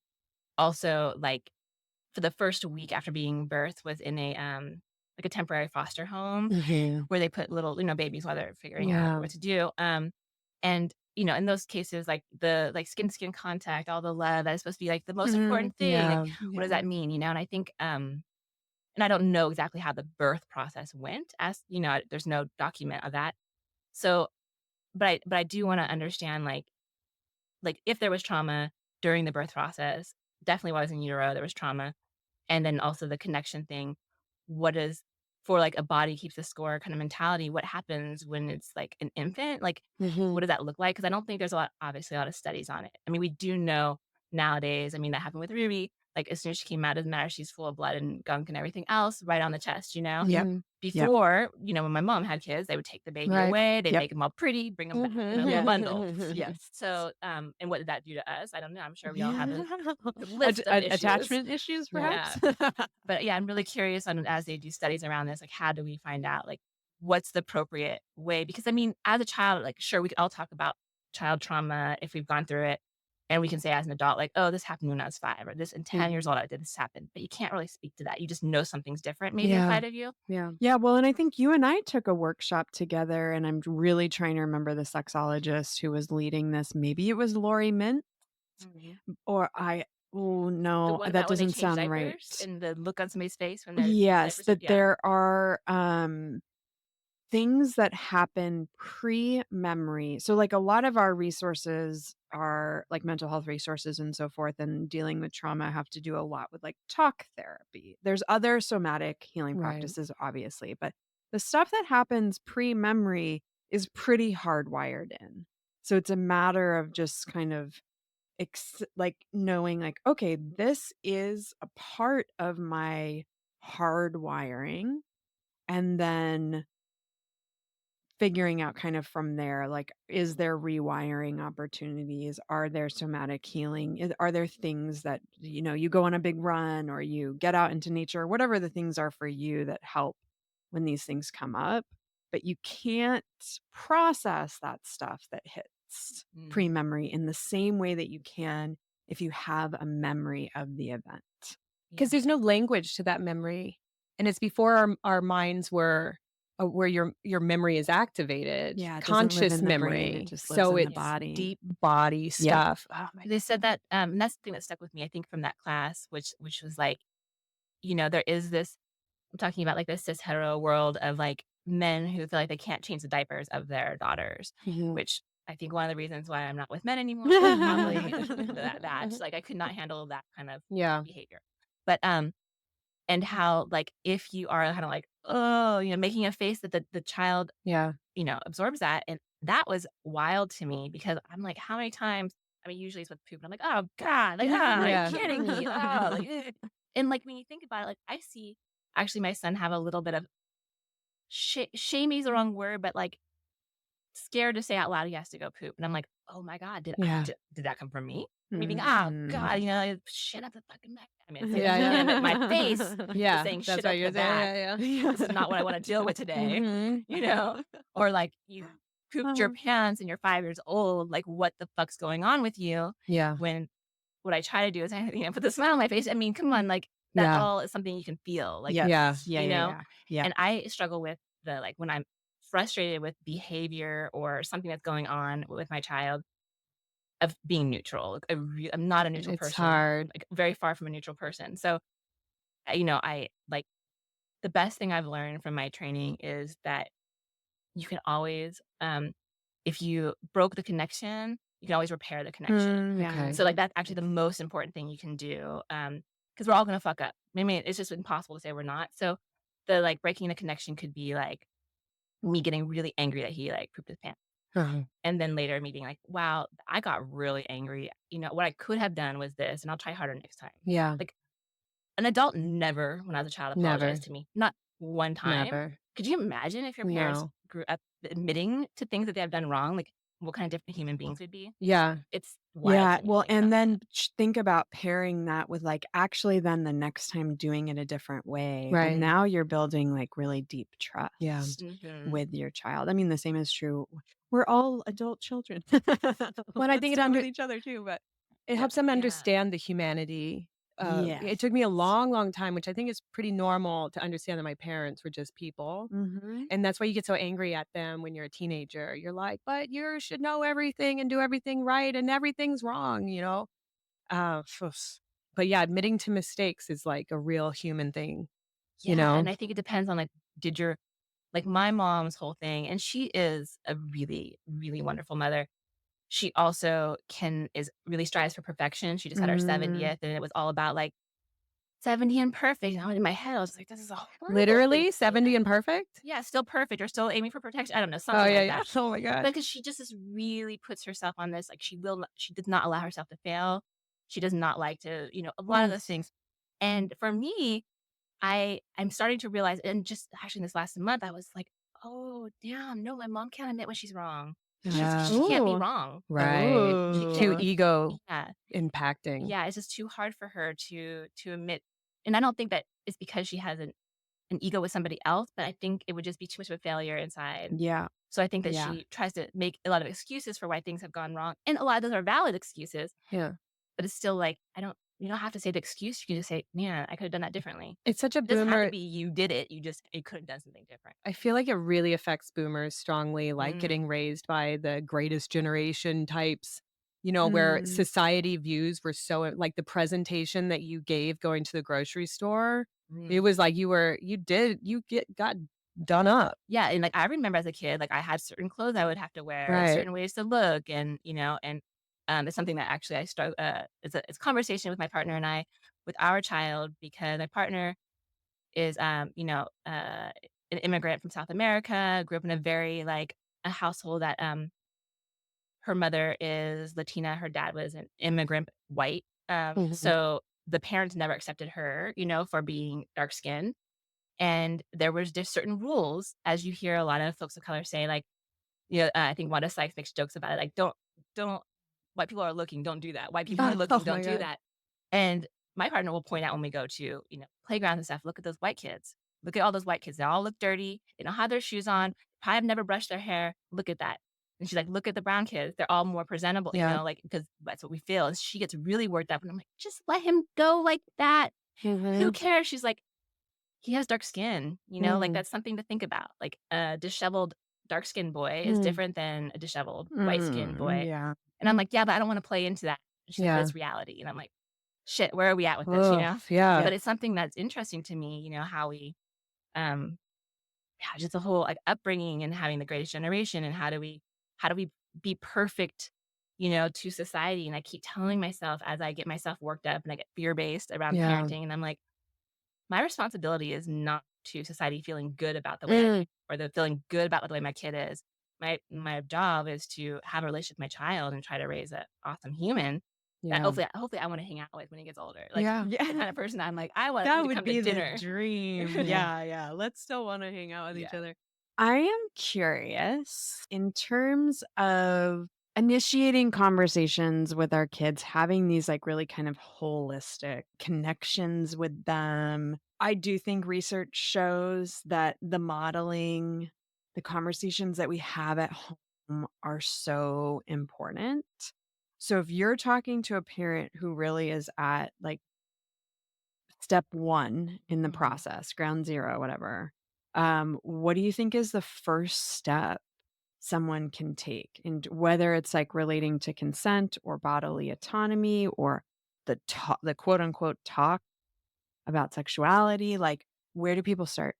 Speaker 1: also, like, for the first week after being birthed was in a, like a temporary foster home
Speaker 2: Mhm.
Speaker 1: where they put little, babies while they're figuring out
Speaker 2: Yeah.
Speaker 1: what to do. And in those cases, like the like skin to skin contact, all the love that is supposed to be like the most
Speaker 3: Mhm.
Speaker 1: important thing. Like,
Speaker 2: Yeah.
Speaker 1: what does
Speaker 3: Yeah.
Speaker 1: that mean? And I think and I don't know exactly how the birth process went, as there's no document of that. So, but I do want to understand like if there was trauma during the birth process, definitely while I was in utero, there was trauma. And then also the connection thing. What is for like a body keeps a score kind of mentality, what happens when it's like an infant? Like, what
Speaker 2: Mhm.
Speaker 1: does that look like? Because I don't think there's obviously a lot of studies on it. I mean, we do know nowadays, I mean, that happened with Ruby. Like, as soon as she came out, it doesn't matter. She's full of blood and gunk and everything else right on the chest.
Speaker 3: Yep.
Speaker 2: Mhm.
Speaker 3: Yep.
Speaker 1: Before, when my mom had kids, they would take the baby
Speaker 2: Right.
Speaker 1: away, they'd
Speaker 3: Yep.
Speaker 1: make them all pretty, bring them back in a little
Speaker 3: Yes.
Speaker 1: bundle.
Speaker 3: Yes.
Speaker 1: So, and what did that do to us? I don't know. I'm sure we all have
Speaker 3: Yeah.
Speaker 1: a list of issues.
Speaker 3: Attachment issues,
Speaker 1: Yeah.
Speaker 3: perhaps?
Speaker 1: But yeah, I'm really curious on as they do studies around this, like how do we find out like what's the appropriate way? Because I mean, as a child, like sure, we could all talk about child trauma if we've gone through it. And we can say as an adult, like, oh, this happened when I was 5, or this in 10 years
Speaker 3: Mhm.
Speaker 1: old, I did this happen. But you can't really speak to that. You just know something's different maybe
Speaker 2: Yeah.
Speaker 1: inside of you.
Speaker 2: Yeah.
Speaker 3: Yeah, well, and I think you and I took a workshop together, and I'm really trying to remember the sexologist who was leading this. Maybe it was Lori Mint,
Speaker 1: Mhm.
Speaker 3: or oh,
Speaker 1: The
Speaker 3: no,
Speaker 1: one
Speaker 3: that
Speaker 1: about when they
Speaker 3: doesn't
Speaker 1: change
Speaker 3: sound right.
Speaker 1: diapers and the look on somebody's face when their
Speaker 3: Yes,
Speaker 1: diapers,
Speaker 3: that
Speaker 1: yeah.
Speaker 3: there are, things that happen pre-memory. So, like, a lot of our resources are like mental health resources and so forth, and dealing with trauma have to do a lot with like talk therapy. There's other somatic healing
Speaker 2: Right.
Speaker 3: practices, obviously, but the stuff that happens pre-memory is pretty hardwired in. So it's a matter of just kind of like knowing like, okay, this is a part of my hardwiring, and then figuring out kind of from there, like, is there rewiring opportunities? Are there somatic healing? Are there things that, you go on a big run or you get out into nature, whatever the things are for you that help when these things come up, but you can't process that stuff that hits
Speaker 1: Mm,
Speaker 3: pre-memory in the same way that you can if you have a memory of the event.
Speaker 2: Because
Speaker 1: yeah.
Speaker 2: there's no language to that memory, and it's before our minds were where your memory is activated,
Speaker 3: Yeah, it doesn't live
Speaker 2: conscious
Speaker 3: in the brain, it
Speaker 2: memory,
Speaker 3: just lives
Speaker 2: so
Speaker 3: in the
Speaker 1: Yeah.
Speaker 2: it's
Speaker 3: body.
Speaker 2: deep body
Speaker 3: Yep.
Speaker 2: stuff. Oh my
Speaker 1: They said that, and that's the thing that stuck with me, I think, from that class, which was like, there is this I'm talking about like this cis hetero world of like men who feel like they can't change the diapers of their daughters,
Speaker 2: Mhm.
Speaker 1: which I think one of the reasons why I'm not with men anymore is probably that. Just, like I could not handle that kind of
Speaker 2: Yeah,
Speaker 1: behavior. But and how like if you are kind of like, oh, making a face that the child,
Speaker 2: yeah,
Speaker 1: absorbs that. And that was wild to me because I'm like, how many times, I mean, usually it's with poop, and I'm like, oh God, like, are you
Speaker 2: yeah.
Speaker 1: kidding me? Oh, like, and like when you think about it, like I see actually my son have a little bit of shamey is the wrong word, but like scared to say out loud he has to go poop. And I'm like, oh my God,
Speaker 2: Yeah.
Speaker 1: did that come from me? Meaning, oh
Speaker 3: Mhm.
Speaker 1: God, shit up the fucking back. I mean, it's saying
Speaker 2: Yeah,
Speaker 1: to
Speaker 2: yeah.
Speaker 1: him, but my face is
Speaker 2: Yeah,
Speaker 1: saying
Speaker 2: that's
Speaker 1: shit
Speaker 2: what
Speaker 1: up
Speaker 2: you're
Speaker 1: the back.
Speaker 2: saying, yeah,
Speaker 1: This is not what I want to deal with
Speaker 2: yeah.
Speaker 1: today,
Speaker 2: Mhm.
Speaker 1: you know? Or like you pooped your
Speaker 3: Uh-huh.
Speaker 1: pants and you're 5 years old. Like, what the fuck's going on with you?
Speaker 2: Yeah,
Speaker 1: When what I try to do is, put the smile on my face. I mean, come on, like that
Speaker 2: yeah,
Speaker 1: all is something you can feel. Like,
Speaker 2: yeah.
Speaker 3: Yes. Yeah,
Speaker 1: you
Speaker 3: yeah,
Speaker 1: know?
Speaker 3: yeah. Yep.
Speaker 1: And I struggle with the like when I'm frustrated with behavior or something that's going on with my child of being neutral. Like, I'm not a neutral
Speaker 2: It's
Speaker 1: person,
Speaker 2: hard.
Speaker 1: like very far from a neutral person. So, I like the best thing I've learned from my training is that you can always, if you broke the connection, you can always repair the connection.
Speaker 3: Yeah.
Speaker 1: So
Speaker 2: Okay.
Speaker 1: like that's actually the most important thing you can do. Because we're all gonna fuck up. I mean, it's just impossible to say we're not. So the like breaking the connection could be like me getting really angry that he like pooped his pants.
Speaker 2: Uh-huh.
Speaker 1: And then later me being like, wow, I got really angry. What I could have done was this, and I'll try harder next time.
Speaker 2: Yeah,
Speaker 1: Like an adult never, when I was a child,
Speaker 2: never,
Speaker 1: apologized to me. Not one time.
Speaker 2: never.
Speaker 1: Could you imagine if your parents
Speaker 2: No.
Speaker 1: grew up admitting to things that they have done wrong? Like what kind of different human beings we'd be?
Speaker 2: Yeah,
Speaker 1: It's wild
Speaker 3: Yeah,
Speaker 1: to me to
Speaker 3: well,
Speaker 1: think about
Speaker 3: and
Speaker 1: that.
Speaker 3: then think about pairing that with, like, actually then the next time doing it a different way, and
Speaker 2: right.
Speaker 3: now you're building, like, really deep
Speaker 2: Yeah.
Speaker 3: trust
Speaker 1: Mhm.
Speaker 3: with your child. I mean, the same is true, we're all adult children.
Speaker 2: Well, and I
Speaker 3: Let's
Speaker 2: think
Speaker 3: do it with each other too, but
Speaker 2: it
Speaker 3: yeah.
Speaker 2: helps them
Speaker 1: Yeah.
Speaker 2: understand the humanity it
Speaker 3: Yes.
Speaker 2: took me a long, long time, which I think is pretty normal to understand that my parents were just people.
Speaker 3: Mhm.
Speaker 2: And that's why you get so angry at them when you're a teenager. You're like, but you should know everything and do everything right and everything's wrong, you know? Phos. But yeah, admitting to mistakes is like a real human thing, you
Speaker 1: Yeah,
Speaker 2: know?
Speaker 1: and I think it depends on, like, did your like, my mom's whole thing and she is a really, really wonderful mother. She also is really strives for perfection. She just had her
Speaker 3: Mm.
Speaker 1: 70th, and it was all about, like, 70 and perfect, and in my head, I was like, "This is a horrible thing
Speaker 2: Literally
Speaker 1: to say."
Speaker 2: 70 and perfect?
Speaker 1: Yeah, still perfect or still aiming for perfection. I don't know,
Speaker 2: Oh,
Speaker 1: something
Speaker 2: yeah,
Speaker 1: like
Speaker 2: yeah.
Speaker 1: that.
Speaker 2: Oh my God.
Speaker 1: Because she just is really puts herself on this, like, she does not allow herself to fail. She does not like to, a lot of
Speaker 3: Oof.
Speaker 1: those things. And for me, I'm starting to realize, and just actually this last month, I was like, "Oh, damn, no, my mom can't admit when she's wrong.
Speaker 2: Yeah.
Speaker 1: She can't be
Speaker 3: Ooh.
Speaker 1: wrong.
Speaker 2: Right.
Speaker 1: She can't
Speaker 2: Too
Speaker 3: Ooh.
Speaker 2: ego
Speaker 1: yeah.
Speaker 2: impacting.
Speaker 1: Yeah, it's just too hard for her to admit." And I don't think that it's because she has an ego with somebody else, but I think it would just be too much of a failure inside.
Speaker 3: Yeah.
Speaker 1: So I think that
Speaker 3: Yeah.
Speaker 1: she tries to make a lot of excuses for why things have gone wrong, and a lot of those are valid excuses,
Speaker 2: Yeah.
Speaker 1: but it's still like, you don't have to say the excuse, you can just say, "Man, I could have done that differently."
Speaker 2: It's such a
Speaker 1: It doesn't have to
Speaker 2: boomer.
Speaker 1: be you did it, you could have done something different.
Speaker 2: I feel like it really affects boomers strongly, like
Speaker 1: Mm,
Speaker 2: getting raised by the greatest generation types, you know, where
Speaker 3: Mm.
Speaker 2: society views were so like the presentation that you gave going to the grocery store. It
Speaker 1: mm.
Speaker 2: was like got done up.
Speaker 1: Yeah, and, like, I remember as a kid, like, I had certain clothes I would have to wear and
Speaker 2: Right.
Speaker 1: certain ways to look and it's something that actually it's a conversation with my partner and I with our child because my partner is, an immigrant from South America, grew up in a very, like, a household that, her mother is Latina, her dad was an immigrant white,
Speaker 2: Mhm.
Speaker 1: so the parents never accepted her, for being dark skinned, and there was just certain rules, as you hear a lot of folks of color say, like, I think Wanda Sykes makes jokes about it, like, "Don't white people are looking, don't do that. White people are
Speaker 2: Oh
Speaker 1: looking, don't
Speaker 2: my
Speaker 1: do
Speaker 2: god.
Speaker 1: that." And my partner will point out when we go to, playgrounds and stuff, "Look at those white kids. Look at all those white kids. They all look dirty. They don't have their shoes on. Probably have never brushed their hair. Look at that." And she's like, "Look at the brown kids. They're all more presentable,"
Speaker 2: Yeah.
Speaker 1: like, because that's what we feel. And she gets really worked up, and I'm like, "Just let him go like that. Who
Speaker 2: Mhm.
Speaker 1: cares?" She's like, "He has dark skin, like,
Speaker 2: Mhm.
Speaker 1: that's something to think about. Like, a disheveled dark-skinned boy is
Speaker 2: Mm.
Speaker 1: different than a disheveled white-skinned boy."
Speaker 3: Yeah.
Speaker 1: And I'm like, "Yeah, but I don't wanna play into that." She's like, "But
Speaker 2: Yeah.
Speaker 1: it's reality." And I'm like, "Shit, where are we at with this?"
Speaker 2: Oh, yeah.
Speaker 1: But it's something that's interesting to me, how we, um yeah, just the whole, like, upbringing and having the greatest generation and how do we be perfect, to society, and I keep telling myself as I get myself worked up and I get fear-based around
Speaker 2: Yeah.
Speaker 1: parenting, and I'm like, my responsibility is not to society feeling good about the way I
Speaker 2: Mm.
Speaker 1: or the feeling good about the way my kid is. My job is to have a relationship with my child and try to raise an awesome human that
Speaker 2: Yeah.
Speaker 1: hopefully I wanna hang out with when he gets older. Like,
Speaker 2: Yeah.
Speaker 1: the
Speaker 3: Yeah.
Speaker 1: kind of person I'm like, "I want you
Speaker 3: That
Speaker 1: to
Speaker 3: would
Speaker 1: come to
Speaker 3: be the
Speaker 1: dinner."
Speaker 3: dream.
Speaker 2: Yeah.
Speaker 3: Yeah, yeah. Let's still wanna hang out with each
Speaker 1: Yeah.
Speaker 3: other. I am curious in terms of initiating conversations with our kids, having these like really kind of holistic connections with them. I do think research shows that the conversations that we have at home are so important. So if you're talking to a parent who really is at like step 1 in the
Speaker 1: Mhm.
Speaker 3: process, ground zero, whatever. What do you think is the first step someone can take? And whether it's like relating to consent or bodily autonomy or the quote unquote talk about sexuality, like where do people start?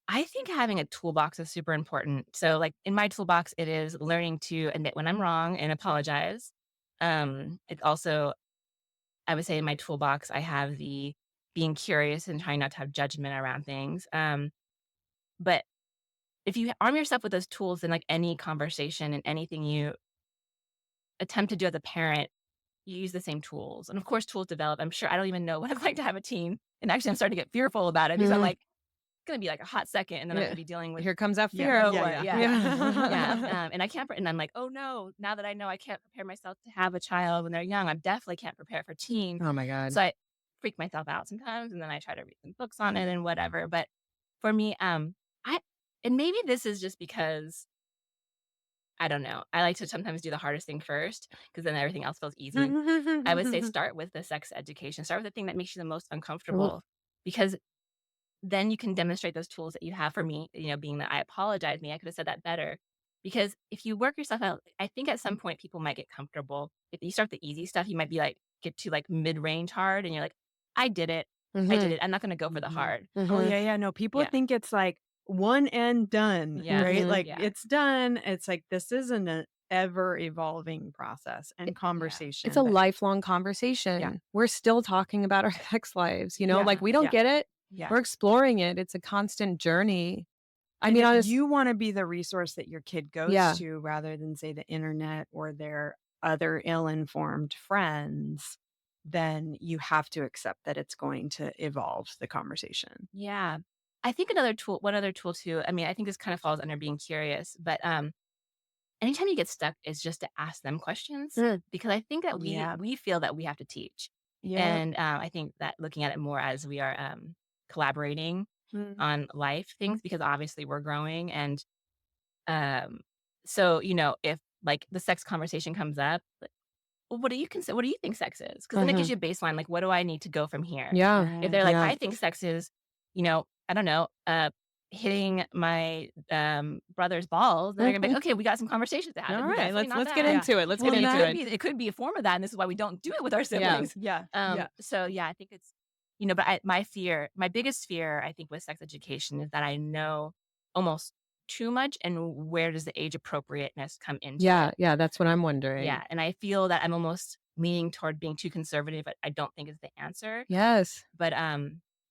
Speaker 1: I think having a toolbox is super important. So, like, in my toolbox, it is learning to admit when I'm wrong and apologize. It also I would say in my toolbox, I have the being curious and trying not to have judgment around things. But if you arm yourself with those tools in like any conversation and anything you attempt to do as a parent, you use the same tools. And of course, tools develop. I'm sure I don't even know what it's like to have a teen. And actually, I'm starting to get fearful about it because I'm
Speaker 2: Mhm.
Speaker 1: like, it's going to be like a hot second. And then I'm going
Speaker 2: Yeah.
Speaker 1: to be dealing with,
Speaker 2: Here comes that
Speaker 3: Yeah,
Speaker 2: fear.
Speaker 1: oh,
Speaker 3: yeah,
Speaker 1: what?
Speaker 3: yeah,
Speaker 1: Yeah. Yeah.
Speaker 2: Yeah.
Speaker 1: And I can't, and I'm like, oh no, now that I know I can't prepare myself to have a child when they're young, I definitely can't prepare for teen.
Speaker 2: Oh my god.
Speaker 1: So I freak myself out sometimes, and then I try to read some books on it and whatever. But for me, I and maybe this is just because I don't know. I like to sometimes do the hardest thing first because then everything else feels easy. I would say start with the sex education. Start with the thing that makes you the most
Speaker 2: Well,
Speaker 1: uncomfortable because then you can demonstrate those tools that you have for me, being that I apologize, me, I could have said that better. Because if you work yourself out, I think at some point people might get comfortable. If you start the easy stuff, you might be like, get to like mid range hard and you're like, I did it. I did
Speaker 2: mhm,
Speaker 1: it. I'm not going to go for the
Speaker 3: Mhm.
Speaker 1: hard.
Speaker 3: Oh,
Speaker 2: mhm,
Speaker 3: yeah, yeah, no, people
Speaker 1: Yeah.
Speaker 3: think it's, like, one and done,
Speaker 1: Yeah.
Speaker 3: right?
Speaker 2: mhm.
Speaker 3: Like,
Speaker 1: Yeah.
Speaker 3: it's done. It's like, this isn't an ever evolving process and
Speaker 1: Yeah.
Speaker 2: It's
Speaker 3: conversation,
Speaker 2: a
Speaker 3: but
Speaker 2: lifelong
Speaker 3: yeah,
Speaker 2: conversation. We're still talking about our sex lives, like,
Speaker 3: yeah,
Speaker 2: we don't
Speaker 3: yeah,
Speaker 2: get it.
Speaker 3: yeah.
Speaker 2: We're exploring it. It's a constant journey. I
Speaker 3: And
Speaker 2: mean,
Speaker 3: if
Speaker 2: honest
Speaker 3: you wanna be the resource that your kid goes
Speaker 2: yeah,
Speaker 3: to rather than, say, the internet or their other ill-informed friends, then you have to accept that it's going to evolve the conversation.
Speaker 1: Yeah. I think one other tool too, I mean, I think this kind of falls under being curious, but anytime you get stuck is just to ask them questions
Speaker 2: mm,
Speaker 1: because I think that we
Speaker 3: Yeah.
Speaker 1: we feel that we have to teach.
Speaker 3: Yep.
Speaker 1: And I think that looking at it more as we are collaborating
Speaker 3: Mhm.
Speaker 1: on life things because obviously we're growing and um so if like the sex conversation comes up, like, well, what do you think sex is? Because then it gives
Speaker 2: mhm.
Speaker 1: you a baseline, like, what do I need to go from here?
Speaker 2: Yeah,
Speaker 1: If
Speaker 3: Right.
Speaker 1: they're like,
Speaker 2: yeah.
Speaker 1: I think sex is, I don't know, hitting my brother's balls, then they're gonna be
Speaker 2: Mhm.
Speaker 1: like, okay, we got some conversations to have.
Speaker 2: All
Speaker 1: It's
Speaker 2: right,
Speaker 1: definitely not
Speaker 2: let's get
Speaker 1: that.
Speaker 3: Yeah.
Speaker 2: into it. Let's
Speaker 1: I
Speaker 2: get
Speaker 3: Well,
Speaker 1: mean,
Speaker 2: into it.
Speaker 1: it could be a form of that, and this is why we don't do it with our
Speaker 2: Yeah.
Speaker 1: siblings.
Speaker 3: yeah, yeah.
Speaker 1: So yeah, I think it's but my biggest fear, I think, with sex education is that I know almost too much, and where does the age appropriateness come into
Speaker 2: Yeah,
Speaker 1: it?
Speaker 2: yeah, that's what I'm wondering.
Speaker 1: Yeah, and I feel that I'm almost leaning toward being too conservative, but I don't think is the answer.
Speaker 2: Yes.
Speaker 1: But,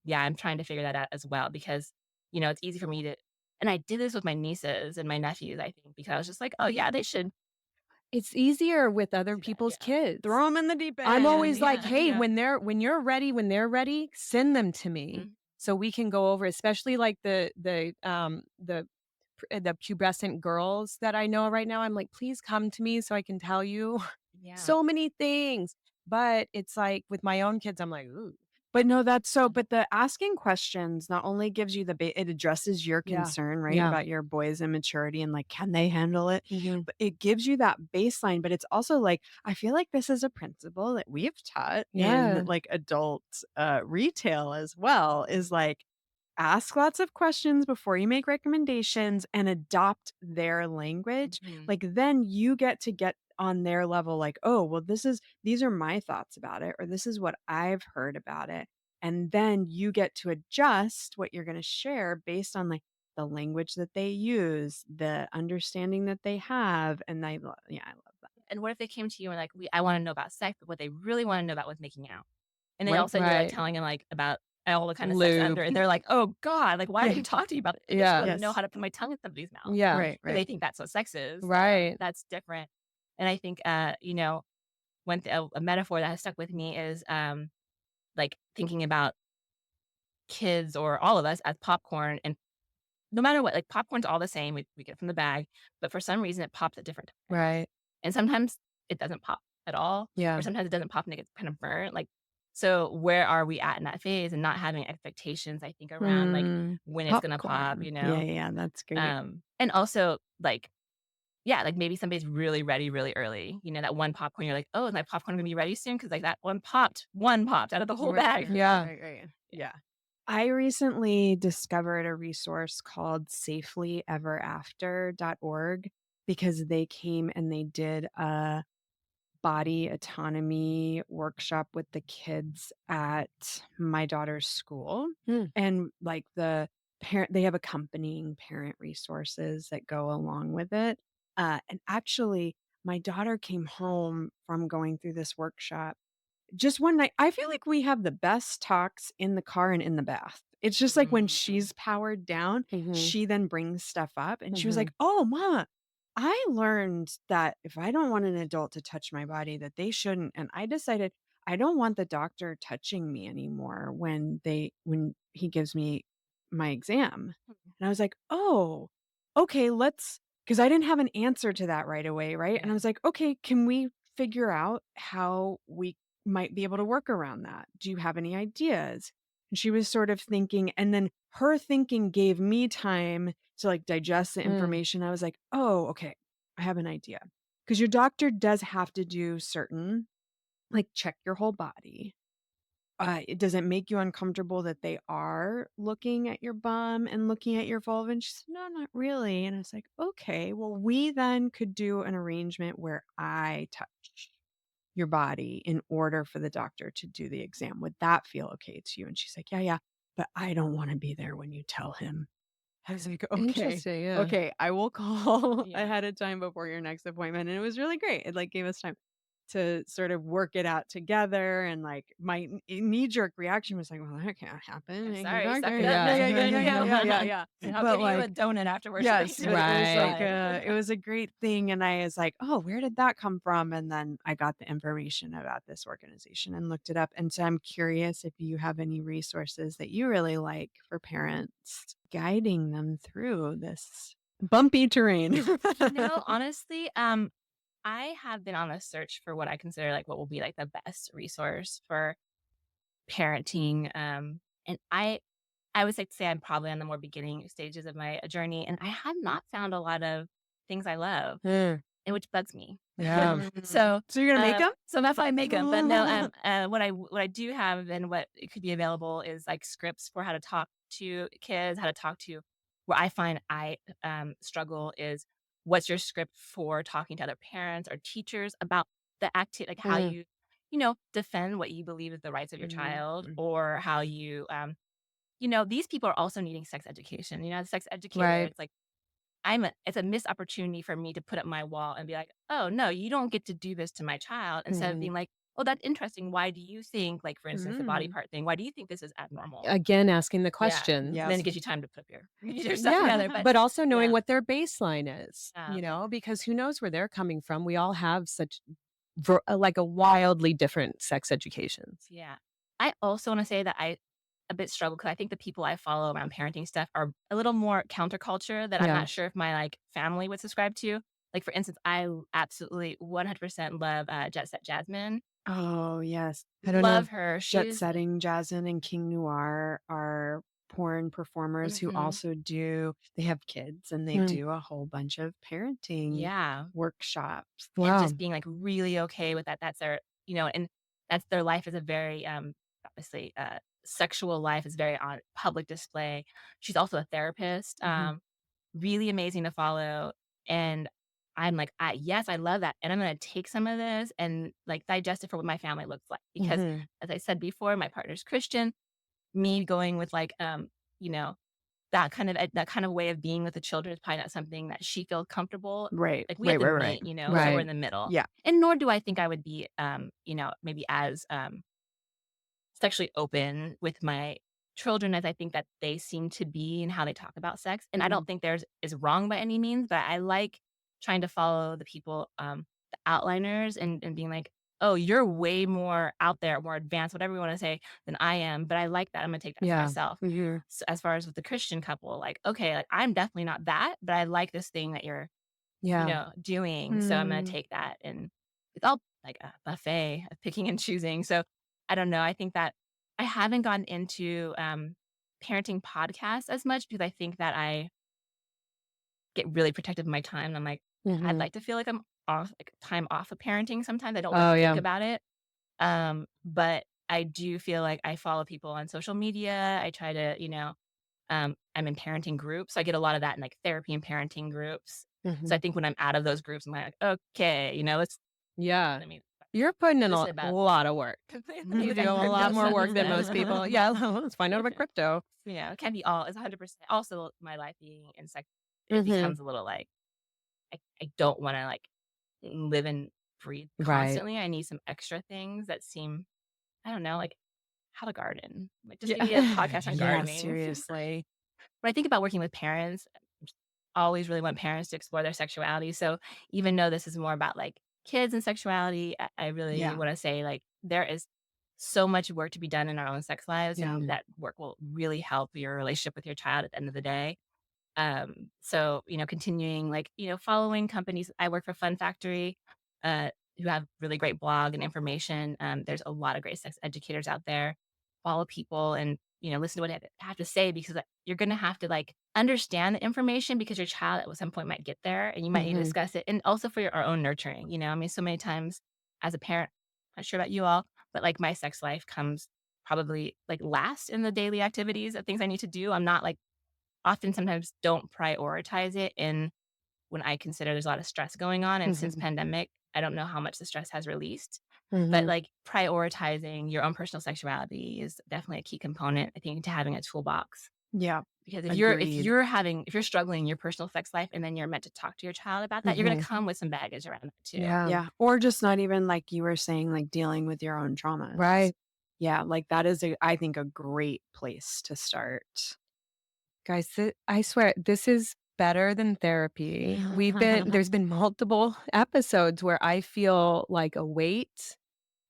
Speaker 1: yeah, I'm trying to figure that out as well because, it's easy for me to and I did this with my nieces and my nephews, I think, because I was just like, "Oh, yeah, they should
Speaker 2: It's easier with other
Speaker 1: do that."
Speaker 2: people's
Speaker 1: Yeah.
Speaker 2: kids.
Speaker 3: Throw them in the deep
Speaker 2: I'm
Speaker 3: end.
Speaker 2: always like,
Speaker 1: Yeah.
Speaker 2: "Hey,
Speaker 3: Yeah.
Speaker 2: when they're ready, send them to me
Speaker 1: Mhm.
Speaker 2: so we can go over," especially like the pubescent girls that I know right now. I'm like, "Please come to me so I can tell you
Speaker 1: Yeah.
Speaker 2: so many things." But it's like with my own kids, I'm like, "Ooh."
Speaker 3: But no, that's so but the asking questions not only gives you it addresses your
Speaker 2: Yeah.
Speaker 3: concern, right,
Speaker 2: Yeah.
Speaker 3: about your boy's immaturity and, like, can they handle it?
Speaker 2: Mhm.
Speaker 3: But it gives you that baseline, but it's also, like, I feel like this is a principle that we've taught in,
Speaker 2: Yeah.
Speaker 3: like, adult, retail as well, is, like, ask lots of questions before you make recommendations and adopt their language.
Speaker 1: Mhm.
Speaker 3: Like, then you get on their level, like, "Oh, well, these are my thoughts about it," or "This is what I've heard about it." And then you get to adjust what you're gonna share based on, like, the language that they use, the understanding that they have, and I love that.
Speaker 1: And what if they came to you and like, I wanna know about sex, but what they really wanna know about was making out. And then all
Speaker 3: Right?
Speaker 1: of a sudden you're, like,
Speaker 2: Right.
Speaker 1: telling them, like, about all the kind of sex under
Speaker 2: Lube.
Speaker 1: and they're like, "Oh god, like, why
Speaker 3: Yeah.
Speaker 1: didn't you talk to me about it?" I just
Speaker 2: Yeah.
Speaker 1: wanna know
Speaker 3: Yes.
Speaker 1: how to put my tongue in somebody's mouth.
Speaker 2: Yeah.
Speaker 3: Right,
Speaker 1: But they
Speaker 3: right.
Speaker 1: think that's what sex is.
Speaker 2: Right.
Speaker 1: That's different. And I think, a metaphor that has stuck with me is, like, thinking about kids or all of us as popcorn, and no matter what, like, popcorn's all the same, we get it from the bag, but for some reason, it pops at different times.
Speaker 2: Right.
Speaker 1: And sometimes it doesn't pop at all, or
Speaker 2: Yeah.
Speaker 1: sometimes it doesn't pop and it gets kind of burnt, like, so where are we at in that phase and not having expectations, I think, around, like,
Speaker 3: Mm.
Speaker 1: when it's gonna pop,
Speaker 3: Popcorn. Yeah, yeah, yeah, that's great.
Speaker 1: And also, like, yeah, like, maybe somebody's really ready really early, that one popcorn, you're like, "Oh, is my popcorn gonna be ready soon?" Because like, that one popped out of the whole
Speaker 3: Right,
Speaker 1: bag.
Speaker 3: right,
Speaker 2: Yeah.
Speaker 3: right, right.
Speaker 1: Yeah.
Speaker 3: Yeah. I recently discovered a resource called safelyeverafter.org because they came and they did a body autonomy workshop with the kids at my daughter's school.
Speaker 2: Hmm.
Speaker 3: And like they have accompanying parent resources that go along with it. And actually, my daughter came home from going through this workshop just one night. I feel like we have the best talks in the car and in the bath. It's just like when
Speaker 1: Mm.
Speaker 3: she's powered down,
Speaker 2: Mhm.
Speaker 3: she then brings stuff up and she was like,
Speaker 2: Mhm.
Speaker 3: "Oh, mama, I learned that if I don't want an adult to touch my body that they shouldn't, and I decided I don't want the doctor touching me anymore when he gives me my exam." And I was like, "Oh, okay, let's." Because I didn't have an answer to that right away, right? And I
Speaker 1: Yeah.
Speaker 3: was like, "Okay, can we figure out how we might be able to work around that? Do you have any ideas?" And she was sort of thinking, and then her thinking gave me time to like digest the
Speaker 2: Mm.
Speaker 3: information. I was like, "Oh, okay. I have an idea. Because your doctor does have to do certain, like, check your whole body. Does it make you uncomfortable that they are looking at your bum and looking at your vulva? And she said, no, not really. And I was like, okay, well, we then could do an arrangement where I touch your body in order for the doctor to do the exam. Would that feel okay to you? And she's like, yeah, yeah, but I don't want to be there when you tell him. I was like, okay,
Speaker 2: Interesting. Yeah.
Speaker 3: okay, I will call
Speaker 1: Yeah.
Speaker 3: ahead of time before your next appointment. And it was really great. It like gave us time to sort of work it out together. And like my knee jerk reaction was like, well, that can't happen.
Speaker 1: I'm
Speaker 3: Thank you,
Speaker 1: sorry, suck
Speaker 3: doctor.
Speaker 1: it up,
Speaker 3: Yeah,
Speaker 2: Yeah.
Speaker 3: yeah, yeah,
Speaker 1: man.
Speaker 3: yeah, yeah, yeah, yeah, yeah.
Speaker 1: And I'll
Speaker 3: But
Speaker 1: give you
Speaker 3: like,
Speaker 1: a donut afterwards.
Speaker 3: yes,
Speaker 1: So
Speaker 3: but it was like
Speaker 2: Right.
Speaker 3: it was a great thing, and I was like, "Oh, where did that come from?" And then I got the information about this organization and looked it up, and so I'm curious if you have any resources that you really like for parents guiding them through this bumpy terrain.
Speaker 1: honestly, I have been on a search for what I consider like what will be like the best resource for parenting. And I would like to say I'm probably on the more beginning stages of my journey, and I have not found a lot of things I love,
Speaker 2: Mm,
Speaker 1: and which bugs me.
Speaker 2: yeah.
Speaker 1: So,
Speaker 3: So you're gonna make them?
Speaker 1: so that's why I make them. But no, what I do have and what it could be available is like scripts for how to talk to kids, how to talk to. Where I find I struggle is what's your script for talking to other parents or teachers about the activity, like how
Speaker 2: Mm,
Speaker 1: you defend what you believe is the rights of your child,
Speaker 3: Mhm.
Speaker 1: or how you these people are also needing sex education. As a sex educator,
Speaker 2: right.
Speaker 1: it's like it's a missed opportunity for me to put up my wall and be like, "Oh, no, you don't get to do this to my child," instead of
Speaker 2: Mhm.
Speaker 1: being like, "Oh, that's interesting. Why do you think, like, for instance, the body
Speaker 3: Mm.
Speaker 1: part thing, why do you think this is abnormal?"
Speaker 2: Again, asking the
Speaker 1: Yeah. And then
Speaker 3: Yes.
Speaker 1: it
Speaker 2: questions.
Speaker 1: gives you time to put up your stuff
Speaker 2: Yeah,
Speaker 1: together. But
Speaker 2: but also knowing
Speaker 1: yeah,
Speaker 2: what their baseline is,
Speaker 1: yeah,
Speaker 2: because who knows where they're coming from. We all have such like a wildly different sex educations.
Speaker 1: yeah. I also want to say that I a bit struggle because I think the people I follow around parenting stuff are a little more counterculture that I'm
Speaker 2: Yeah.
Speaker 1: not sure if my like family would subscribe to. Like for instance, absolutely 100% love Jet Set Jasmine.
Speaker 3: Oh, yes.
Speaker 2: I don't know.
Speaker 1: Love her.
Speaker 3: Jet
Speaker 1: She's
Speaker 3: Setting Jasmine and King Noir are porn performers who
Speaker 1: mhm,
Speaker 3: also they have kids and they
Speaker 2: Mm,
Speaker 3: do a whole bunch of parenting
Speaker 1: yeah.
Speaker 3: workshops.
Speaker 1: And
Speaker 2: wow.
Speaker 1: just being, like, really okay with that. That's their and that's their life is a very, obviously, sexual life is very on public display. She's also a therapist,
Speaker 3: Mhm.
Speaker 1: really amazing to follow, and I'm like, yes, I love that, and I'm gonna take some of this and, like, digest it for what my family looks like, because,
Speaker 2: Mhm.
Speaker 1: as I said before, my partner's Christian. Me going with, like, you know that kind of way of being with the children is probably not something that she feels comfortable.
Speaker 3: Right,
Speaker 1: Like, we have
Speaker 3: right,
Speaker 1: to
Speaker 3: right, right.
Speaker 1: meet, so we're
Speaker 2: Right.
Speaker 1: in the middle.
Speaker 3: Yeah.
Speaker 1: And nor do I think I would be, maybe as, sexually open with my children as I think that they seem to be and how they talk about sex. And I
Speaker 3: Mhm.
Speaker 1: don't think theirs is wrong by any means, but I like trying to follow the people, the outliners and being like, "Oh, you're way more out there, more advanced, whatever you wanna say, than I am, but I like that, I'm gonna take that for
Speaker 2: Yeah.
Speaker 1: myself."
Speaker 3: Mhm.
Speaker 1: So, as far as with the Christian couple, like, okay, like, I'm definitely not that, but I like this thing that you're,
Speaker 2: Yeah.
Speaker 1: doing, so I'm gonna
Speaker 3: Mm.
Speaker 1: take that, and it's all like a buffet of picking and choosing. So, I don't know, I think that I haven't gotten into, parenting podcasts as much because I think that I get really protective of my time, and I'm like, I'd
Speaker 2: Mhm.
Speaker 1: like to feel like I'm off like, time off of parenting sometimes, I don't really
Speaker 2: Oh,
Speaker 1: think
Speaker 2: yeah.
Speaker 1: about it, but I do feel like I follow people on social media, I try to, I'm in parenting groups, so I get a lot of that in, like, therapy and parenting groups. So I
Speaker 2: Mhm.
Speaker 1: think when I'm out of those groups, I'm like, "Okay,
Speaker 2: Yeah.
Speaker 1: let me
Speaker 2: You're putting in a
Speaker 1: listen about
Speaker 2: lot of work.
Speaker 1: let me
Speaker 2: You
Speaker 1: look
Speaker 2: do
Speaker 1: at
Speaker 2: a
Speaker 1: crypto
Speaker 2: lot more
Speaker 1: stuff
Speaker 2: work than
Speaker 1: instead."
Speaker 2: most people. Yeah, let's find out about crypto.
Speaker 1: Yeah, it can be all it's 100%. Also, my life being in sex, it
Speaker 2: Mhm.
Speaker 1: becomes a little like I don't wanna, like, live and breathe
Speaker 2: Right.
Speaker 1: constantly. I need some extra things that seem I don't know, like how to garden. Like, just
Speaker 3: Yeah.
Speaker 1: give me a podcast on
Speaker 3: Yeah,
Speaker 1: gardening.
Speaker 3: seriously.
Speaker 1: When I think about working with parents, always really want parents to explore their sexuality. So even though this is more about like kids and sexuality, I really
Speaker 3: Yeah.
Speaker 1: want to say like there is so much work to be done in our own sex lives,
Speaker 3: Yeah.
Speaker 1: and that work will really help your relationship with your child at the end of the day. So continuing like following companies. I work for Fun Factory, who have really great blog and information. There's a lot of great sex educators out there. Follow people and listen to what I have to say because you're going to have to like understand the information because your child at some point might get there and you might need to
Speaker 3: Mhm.
Speaker 1: discuss it. And also for our own nurturing, I mean, so many times as a parent, not sure about you all, but like my sex life comes probably like last in the daily activities of things I need to do. I'm not like often sometimes don't prioritize it in when I consider there's a lot of stress going on. And since
Speaker 3: Mhm.
Speaker 1: pandemic, I don't know how much the stress has released, but
Speaker 3: Mhm.
Speaker 1: like prioritizing your own personal sexuality is definitely a key component, I think, to having a toolbox.
Speaker 3: Yeah.
Speaker 1: Because
Speaker 3: Agreed.
Speaker 1: if you're struggling in your personal sex life and then you're meant to talk to your child about that, you're gonna
Speaker 3: Mhm.
Speaker 1: come with some baggage around that too.
Speaker 2: Yeah.
Speaker 3: Yeah. Or just not even like you were saying, like dealing with your own traumas.
Speaker 2: Right.
Speaker 3: Yeah. Like that is I think a great place to start.
Speaker 2: Guys, I swear this is better than therapy. There's been multiple episodes where I feel like a weight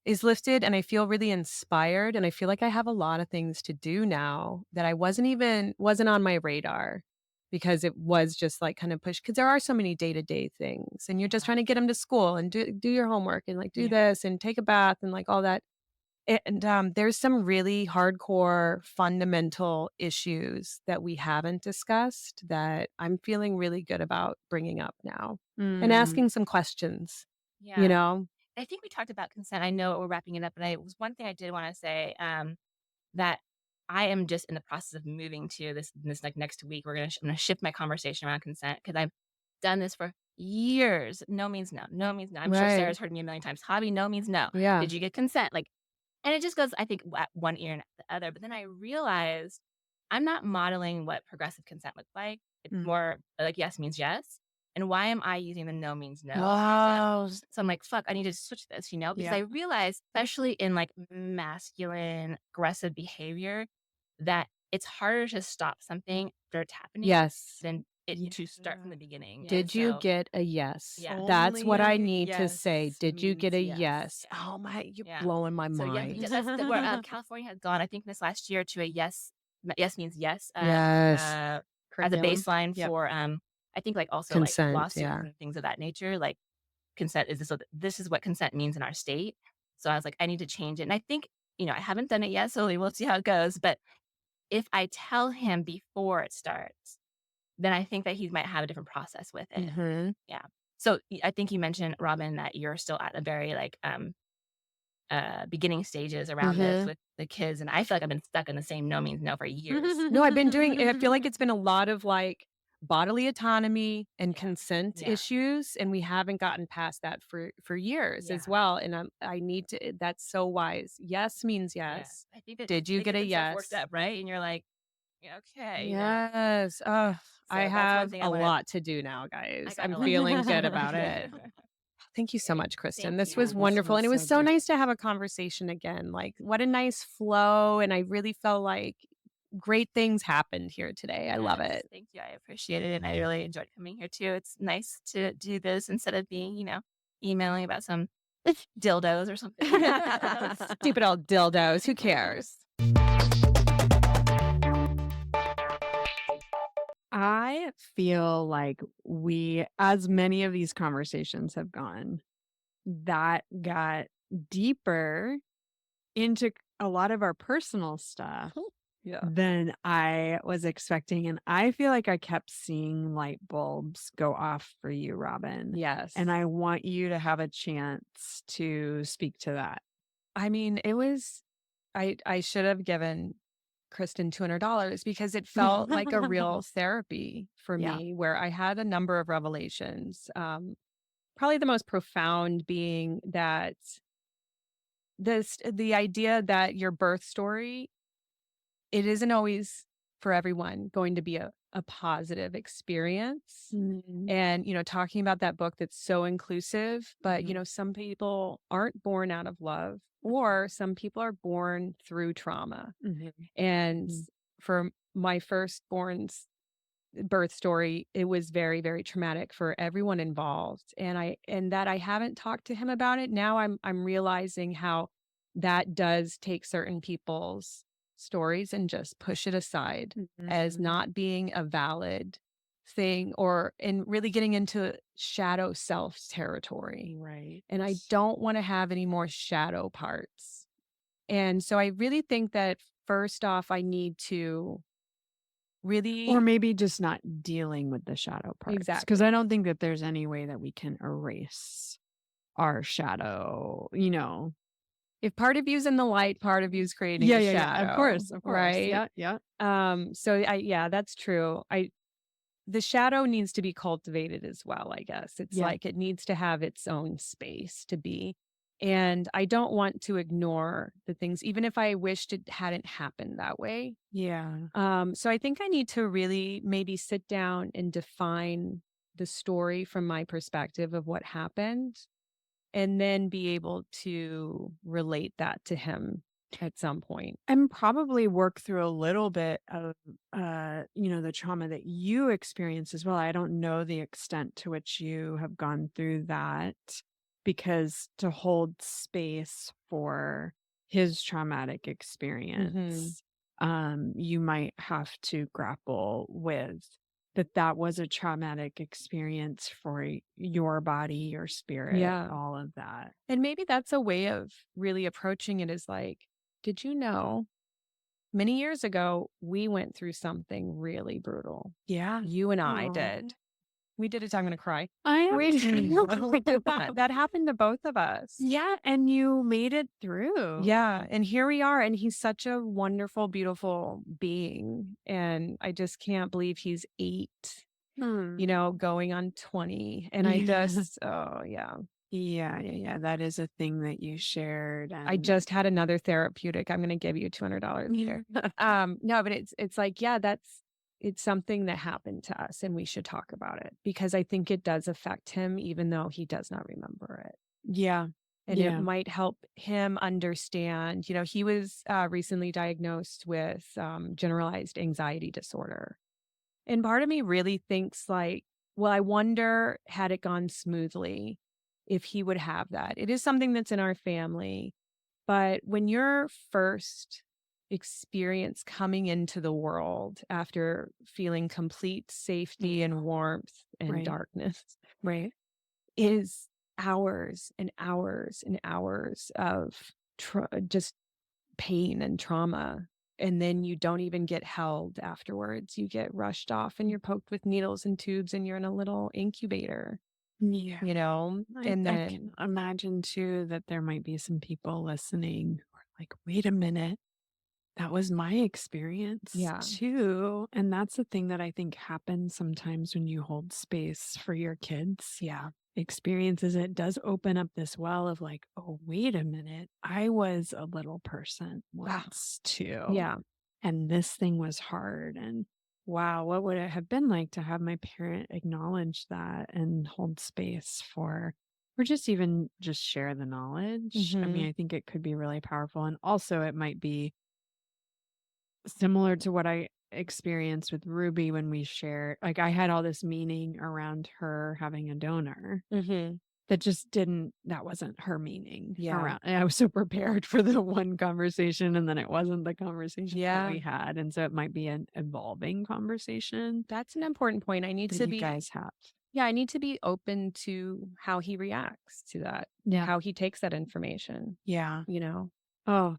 Speaker 2: is lifted and I feel really inspired and I feel like I have a lot of things to do now that I wasn't on my radar because it was just like kind of pushed because there are so many day-to-day things and you're just
Speaker 1: Yeah.
Speaker 2: trying to get them to school and do your homework and like do
Speaker 3: Yeah.
Speaker 2: this and take a bath and like all that. And there's some really hardcore fundamental issues that we haven't discussed that I'm feeling really good about bringing up now and
Speaker 3: Mm.
Speaker 2: asking some questions, you
Speaker 1: Yeah.
Speaker 2: know?
Speaker 1: I think we talked about consent. I know we're wrapping it up, but I was one thing I did wanna say, that I am just in the process of moving to this like next week. I'm gonna shift my conversation around consent because I've done this for years. No means no. No means no. I'm sure
Speaker 2: Right.
Speaker 1: Sarah's heard me a million times. Hobby, no means no.
Speaker 2: Yeah.
Speaker 1: Did you get consent? Like, and it just goes, I think, at one ear and out the other. But then I realized I'm not modeling what progressive consent looks like. It's
Speaker 3: Mm.
Speaker 1: more like yes means yes. And why am I using the no means no?
Speaker 3: Oh.
Speaker 1: So I'm like, fuck, I need to switch this, because
Speaker 3: Yeah.
Speaker 1: I realized, especially in like masculine aggressive behavior, that it's harder to stop something after it's happening
Speaker 2: Yes.
Speaker 1: than it to start
Speaker 3: Yeah.
Speaker 1: from the beginning.
Speaker 3: Yeah.
Speaker 1: And
Speaker 2: Did you
Speaker 1: so,
Speaker 2: get a yes?
Speaker 1: yeah,
Speaker 2: That's what I
Speaker 3: Only
Speaker 2: need to say.
Speaker 3: yes
Speaker 2: Did you get
Speaker 3: means
Speaker 2: a
Speaker 3: yes.
Speaker 2: yes?
Speaker 1: yeah,
Speaker 2: Oh my, you're
Speaker 1: yeah.
Speaker 2: blowing my
Speaker 1: So yeah,
Speaker 2: mind.
Speaker 1: that's where California has gone. I think this last year to a yes. Yes means yes.
Speaker 2: Yes.
Speaker 1: As a
Speaker 3: Curriculum.
Speaker 1: baseline
Speaker 3: Yep.
Speaker 1: for I think like also like
Speaker 2: Consent.
Speaker 1: lawsuits
Speaker 2: Yeah.
Speaker 1: and things of that nature. Like consent is this is what consent means in our state. So I was like, I need to change it. And I think, I haven't done it yet, so we'll see how it goes. But if I tell him before it starts, then I think that he might have a different process with it.
Speaker 2: Hmm.
Speaker 1: Yeah. So I think you mentioned, Robin, that you're still at a very like beginning stages around this
Speaker 2: Hmm.
Speaker 1: with the kids. And I feel like I've been stuck in the same no means no for years.
Speaker 2: No, I've been doing, I feel like it's been a lot of like bodily autonomy and
Speaker 1: Yeah.
Speaker 2: consent
Speaker 1: Yeah.
Speaker 2: issues. And we haven't gotten past that for years
Speaker 1: Yeah.
Speaker 2: as well. And I need to, that's so wise. Yes means
Speaker 1: Yeah.
Speaker 2: yes.
Speaker 1: I think that
Speaker 2: Did you
Speaker 1: they
Speaker 2: get
Speaker 1: get
Speaker 2: a
Speaker 1: themselves
Speaker 2: yes?
Speaker 1: worked up, right? And you're like, yeah, okay,
Speaker 2: Yes. Oh, I
Speaker 1: So that's one
Speaker 2: have
Speaker 1: thing I
Speaker 2: a
Speaker 1: want to.
Speaker 2: lot to do now,
Speaker 1: I
Speaker 2: guys.
Speaker 1: got
Speaker 2: I'm
Speaker 1: a lot to
Speaker 2: feeling
Speaker 1: do
Speaker 2: good
Speaker 1: too.
Speaker 2: about it. Thank you so
Speaker 1: Great.
Speaker 2: much, Kristen.
Speaker 1: Thank
Speaker 2: This
Speaker 3: Yeah,
Speaker 2: was
Speaker 1: you.
Speaker 3: this
Speaker 2: wonderful. And
Speaker 3: was
Speaker 2: it was
Speaker 3: so
Speaker 2: so
Speaker 3: great.
Speaker 2: nice to have a conversation again. Like, what a nice flow. And I really felt like great things happened here today. I love
Speaker 1: Yes,
Speaker 2: it.
Speaker 1: thank you. I appreciate it, and I really enjoyed coming here too. It's nice to do this instead of being, emailing about some dildos or something.
Speaker 2: Stupid old dildos. Who cares?
Speaker 3: I feel like as many of these conversations have gone, that got deeper into a lot of our personal stuff
Speaker 2: Yeah.
Speaker 3: than I was expecting. And I feel like I kept seeing light bulbs go off for you, Robin.
Speaker 2: Yes.
Speaker 3: And I want you to have a chance to speak to that.
Speaker 2: I mean, I should have given Kristen $200 because it felt like a real therapy for
Speaker 3: Yeah.
Speaker 2: me where I had a number of revelations. Probably the most profound being that the idea that your birth story, it isn't always for everyone going to be a positive experience.
Speaker 3: Mhm.
Speaker 2: And, talking about that book that's so inclusive, but,
Speaker 3: Mhm.
Speaker 2: some people aren't born out of love or some people are born through trauma.
Speaker 3: Mhm.
Speaker 2: And
Speaker 3: Mhm.
Speaker 2: for my firstborn's birth story, it was very, very traumatic for everyone involved. And that I haven't talked to him about it. Now I'm realizing how that does take certain people's stories and just push it aside as
Speaker 3: Mhm.
Speaker 2: not being a valid thing and really getting into shadow self territory.
Speaker 3: Right.
Speaker 2: And I don't want to have any more shadow parts. And so I really think that first off, I need to really
Speaker 3: Or maybe just not dealing with the shadow parts. Because
Speaker 2: exactly.
Speaker 3: I don't think that there's any way that we can erase our shadow, you know.
Speaker 2: If part of you's in the light, part of you's creating
Speaker 3: Yeah,
Speaker 2: a
Speaker 3: yeah, yeah. Of
Speaker 2: shadow,
Speaker 3: course, of course.
Speaker 2: right?
Speaker 3: Yeah, yeah.
Speaker 2: So yeah, that's true. The shadow needs to be cultivated as well, I guess. It's
Speaker 3: Yeah.
Speaker 2: like it needs to have its own space to be. And I don't want to ignore the things, even if I wished it hadn't happened that way.
Speaker 3: Yeah.
Speaker 2: So I think I need to really maybe sit down and define the story from my perspective of what happened, and then be able to relate that to him at some point.
Speaker 3: And probably work through a little bit of the trauma that you experience as well. I don't know the extent to which you have gone through that, because to hold space for his traumatic experience, you might have to grapple with that was a traumatic experience for your body, your spirit,
Speaker 2: Yeah.
Speaker 3: all of that.
Speaker 2: And maybe that's a way of really approaching it, is like, did you know many years ago, we went through something really brutal?
Speaker 3: Yeah.
Speaker 2: You and I
Speaker 3: Aw.
Speaker 2: did. We did it. I'm going to cry.
Speaker 3: I am
Speaker 2: We
Speaker 3: too.
Speaker 2: that happened to both of us.
Speaker 3: Yeah, and you made it through.
Speaker 2: Yeah. And here we are. And he's such a wonderful, beautiful being. And I just can't believe he's 8, going on 20. And I
Speaker 3: Yeah.
Speaker 2: just, oh, yeah.
Speaker 3: Yeah. That is a thing that you shared.
Speaker 2: I
Speaker 3: And
Speaker 2: just had another therapeutic. I'm going to give you $200 here. No, but it's like, yeah, it's something that happened to us, and we should talk about it, because I think it does affect him, even though he does not remember it.
Speaker 3: yeah.
Speaker 2: And it
Speaker 3: Yeah.
Speaker 2: might help him understand, he was recently diagnosed with generalized anxiety disorder. And part of me really thinks like, well, I wonder, had it gone smoothly, if he would have that. It is something that's in our family. But when your first experience coming into the world after feeling complete safety and warmth and
Speaker 3: Right.
Speaker 2: darkness
Speaker 3: Right.
Speaker 2: is hours and hours and hours of just pain and trauma. And then you don't even get held afterwards. You get rushed off and you're poked with needles and tubes and you're in a little incubator,
Speaker 3: Yeah.
Speaker 2: and
Speaker 3: I
Speaker 2: then,
Speaker 3: can imagine too that there might be some people listening who are like, wait a minute, that was my experience
Speaker 2: Yeah.
Speaker 3: too. And that's the thing that I think happens sometimes when you hold space for your kids.
Speaker 2: yeah,
Speaker 3: Experiences, it does open up this well of like, oh, wait a minute, I was a little person once too.
Speaker 2: yeah.
Speaker 3: And this thing was hard. And wow, what would it have been like to have my parent acknowledge that and hold space for, or just even just share the knowledge? I mean, I think it could be really powerful. And also it might be similar to what I experienced with Ruby when we shared, like I had all this meaning around her having a donor that just that wasn't her meaning around. And I was so prepared for the one conversation, and then it wasn't the conversation that we had. And so it might be an evolving conversation
Speaker 2: That's an important point. I need
Speaker 3: that
Speaker 2: to
Speaker 3: you
Speaker 2: be,
Speaker 3: guys have.
Speaker 2: I need to be open to how he reacts to that, how he takes that information,
Speaker 3: Yeah.
Speaker 2: Oh,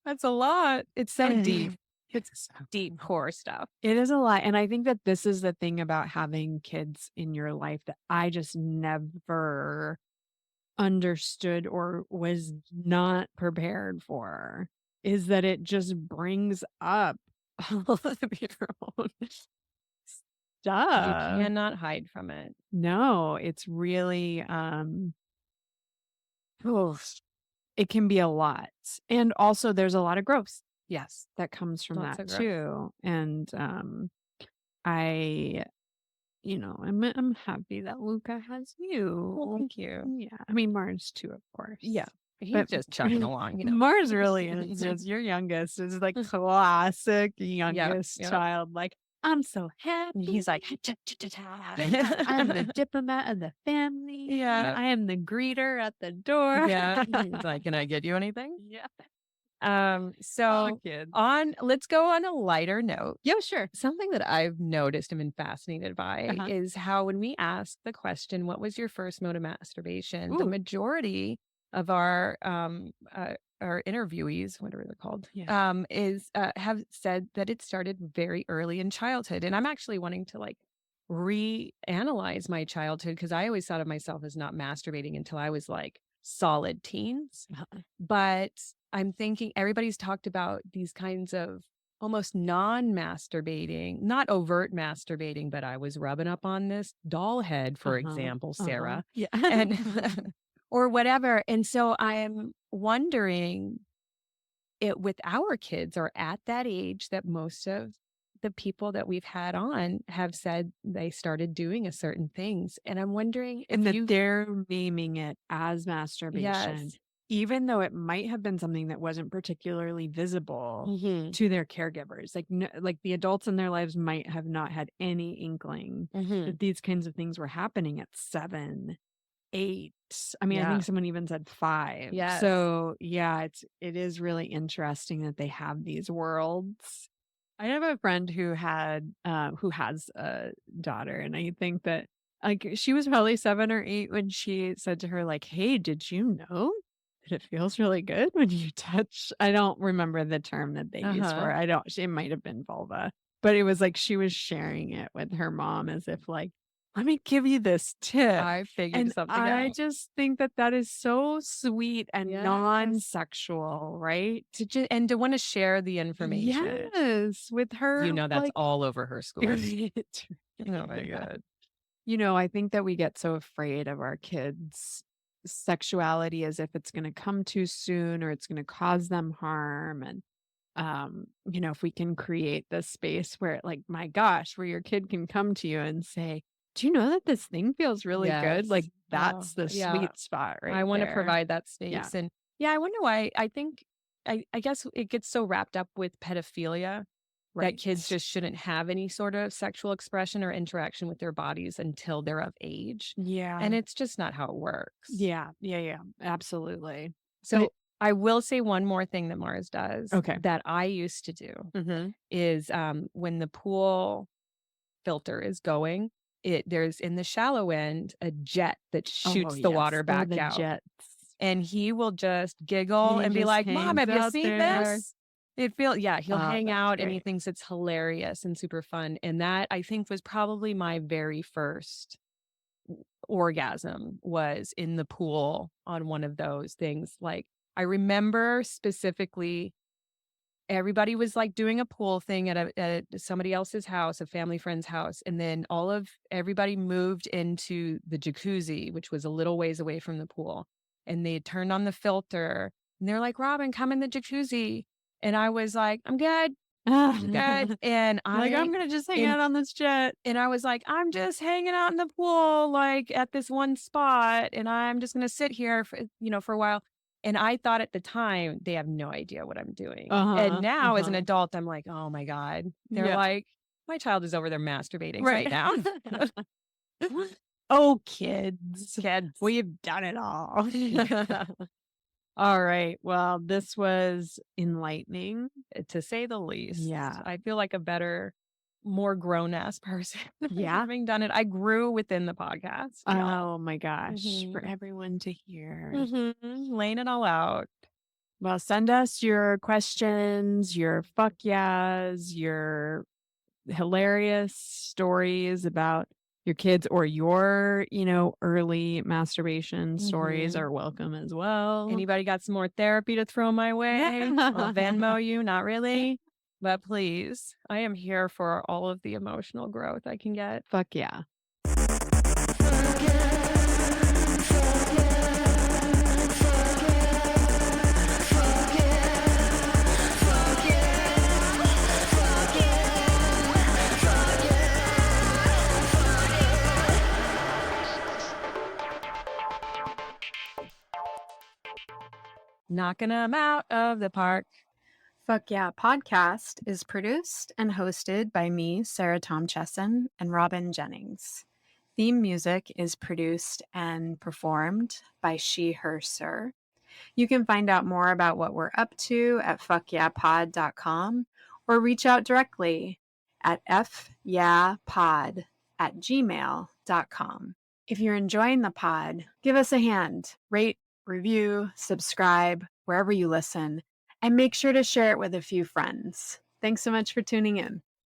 Speaker 2: that's a lot. It's so deep.
Speaker 3: It's
Speaker 2: It's deep core stuff.
Speaker 3: It is a lot. And I think that this is the thing about having kids in your life that I just never understood or was not prepared for, is that it just brings up all of your own
Speaker 2: You
Speaker 3: stuff.
Speaker 2: cannot hide from it.
Speaker 3: No, it's really it can be a lot. And also there's a lot of growth
Speaker 2: Yes.
Speaker 3: that comes from
Speaker 2: Lots
Speaker 3: that
Speaker 2: of growth.
Speaker 3: too. And I I'm happy that Luca has you.
Speaker 2: Well, thank you.
Speaker 3: Yeah. I mean, Mars too, of course.
Speaker 2: Yeah. He's
Speaker 3: But
Speaker 2: just chugging along,
Speaker 3: Mars really is just your youngest. Is like classic youngest
Speaker 2: yeah.
Speaker 3: child. Like, I'm so happy.
Speaker 2: He's like,
Speaker 3: I'm the diplomat of the family.
Speaker 2: Yeah.
Speaker 3: I am the greeter at the door.
Speaker 2: yeah. He's like, can I get you anything?
Speaker 3: Yeah.
Speaker 2: So
Speaker 3: Kid.
Speaker 2: let's go on a lighter note.
Speaker 3: Yeah, sure.
Speaker 2: Something that I've noticed and been fascinated by
Speaker 3: Uh-huh.
Speaker 2: is how when we ask the question, what was your first mode of masturbation? The
Speaker 3: Ooh.
Speaker 2: majority of our our interviewees, whatever they're called,
Speaker 3: Yeah.
Speaker 2: have said that it started very early in childhood. And I'm actually wanting to like reanalyze my childhood because I always thought of myself as not masturbating until I was like solid teens. But I'm thinking everybody's talked about these kinds of almost non-masturbating, not overt masturbating, but I was rubbing up on this doll head, for example, Sarah,
Speaker 3: Yeah.
Speaker 2: and or whatever. And so I'm wondering it with our kids are at that age that most of the people that we've had on have said they started doing a certain things. And I'm wondering
Speaker 3: And
Speaker 2: if
Speaker 3: that
Speaker 2: you,
Speaker 3: they're naming it as masturbation,
Speaker 2: yes,
Speaker 3: even though it might have been something that wasn't particularly visible to their caregivers. Like, like the adults in their lives might have not had any inkling that these kinds of things were happening at 7, 8. I mean, I
Speaker 2: yeah,
Speaker 3: think someone even said 5.
Speaker 2: yes,
Speaker 3: So yeah, it is really interesting that they have these worlds. I have a friend who has a daughter, and I think that like she was probably 7 or 8 when she said to her like, "Hey, did you know that it feels really good when you touch?" I don't remember the term that they used for
Speaker 2: uh-huh.
Speaker 3: it. I don't. It might have been vulva, but it was like she was sharing it with her mom as if like, "Let me give you this tip."
Speaker 2: I figured
Speaker 3: And
Speaker 2: something
Speaker 3: I
Speaker 2: out.
Speaker 3: just think that that is so sweet and
Speaker 2: Yes.
Speaker 3: non-sexual, right?
Speaker 2: And to want to share the information.
Speaker 3: Yes, with her,
Speaker 2: You know, that's
Speaker 3: like
Speaker 2: all over her school. Oh my
Speaker 3: yeah.
Speaker 2: God.
Speaker 3: I think that we get so afraid of our kids' sexuality as if it's gonna come too soon or it's gonna cause them harm, and, if we can create this space where, like, my gosh, where your kid can come to you and say, "Do you know that this thing feels really good?" Like,
Speaker 2: Yes. Oh,
Speaker 3: that's the
Speaker 2: yeah.
Speaker 3: sweet spot
Speaker 2: I
Speaker 3: right
Speaker 2: want to
Speaker 3: there.
Speaker 2: provide that
Speaker 3: Yeah,
Speaker 2: space. And yeah, I wonder why. I think, I guess it gets so wrapped up with pedophilia that kids
Speaker 3: right.
Speaker 2: just shouldn't have any sort of sexual expression or interaction with their bodies until they're of age.
Speaker 3: Yeah.
Speaker 2: And it's just not how it works.
Speaker 3: Yeah, yeah, yeah, absolutely. But
Speaker 2: So I will say one more thing that Mars does
Speaker 3: okay.
Speaker 2: that I used to do
Speaker 3: Mhm.
Speaker 2: is when the pool filter is going, there's in the shallow end a jet that
Speaker 3: Oh,
Speaker 2: shoots the
Speaker 3: yes.
Speaker 2: water
Speaker 3: Oh,
Speaker 2: back
Speaker 3: the
Speaker 2: out.
Speaker 3: jets.
Speaker 2: And he will just giggle
Speaker 3: He
Speaker 2: and be
Speaker 3: just
Speaker 2: like, "Mom,
Speaker 3: hangs
Speaker 2: have you
Speaker 3: out
Speaker 2: seen
Speaker 3: there.
Speaker 2: this?" He'll hang
Speaker 3: That's
Speaker 2: out and he
Speaker 3: great.
Speaker 2: thinks it's hilarious and super fun. And that I think was probably my very first orgasm was in the pool on one of those things. Like I remember specifically everybody was like doing a pool thing at somebody else's house, a family friend's house. And then everybody moved into the jacuzzi, which was a little ways away from the pool. And they turned on the filter and they're like, "Robin, come in the jacuzzi." And I was like, "I'm good. I'm good." And
Speaker 3: Like, I'm gonna just hang out on this jet.
Speaker 2: I was like, "I'm just hanging out in the pool, like at this one spot, and I'm just going to sit here for a while." And I thought at the time, they have no idea what I'm doing. And
Speaker 3: Uh-huh.
Speaker 2: now as an
Speaker 3: Uh-huh.
Speaker 2: adult, I'm like, "Oh my God." They're
Speaker 3: Yeah.
Speaker 2: like, "My child is over there masturbating right
Speaker 3: Right.
Speaker 2: now."
Speaker 3: Oh, kids.
Speaker 2: Kids.
Speaker 3: We've done it all. All right. Well, this was enlightening.
Speaker 2: To say the least.
Speaker 3: Yeah.
Speaker 2: I feel like a better, more grown ass person
Speaker 3: Yeah.
Speaker 2: having done it. I grew within the podcast, y'all.
Speaker 3: Oh my gosh. For
Speaker 2: Mhm.
Speaker 3: everyone to hear.
Speaker 2: Mhm. Laying it all out.
Speaker 3: Well, send us your questions, your fuck yeahs, your hilarious stories about your kids or your, early masturbation stories
Speaker 2: Mhm.
Speaker 3: are welcome as well.
Speaker 2: Anybody got some more therapy to throw my way? I'll Venmo you, not really. But please, I am here for all of the emotional growth I can get.
Speaker 3: Fuck yeah.
Speaker 2: Knocking them out of the park.
Speaker 4: Fuck Yeah podcast is produced and hosted by me, Sarah Tom Chesson, and Robin Jennings. Theme music is produced and performed by She, Her, Sir. You can find out more about what we're up to at fuckyeahpod.com or reach out directly at fyeahpod@gmail.com. If you're enjoying the pod, give us a hand, rate, review, subscribe, wherever you listen, and make sure to share it with a few friends. Thanks so much for tuning in.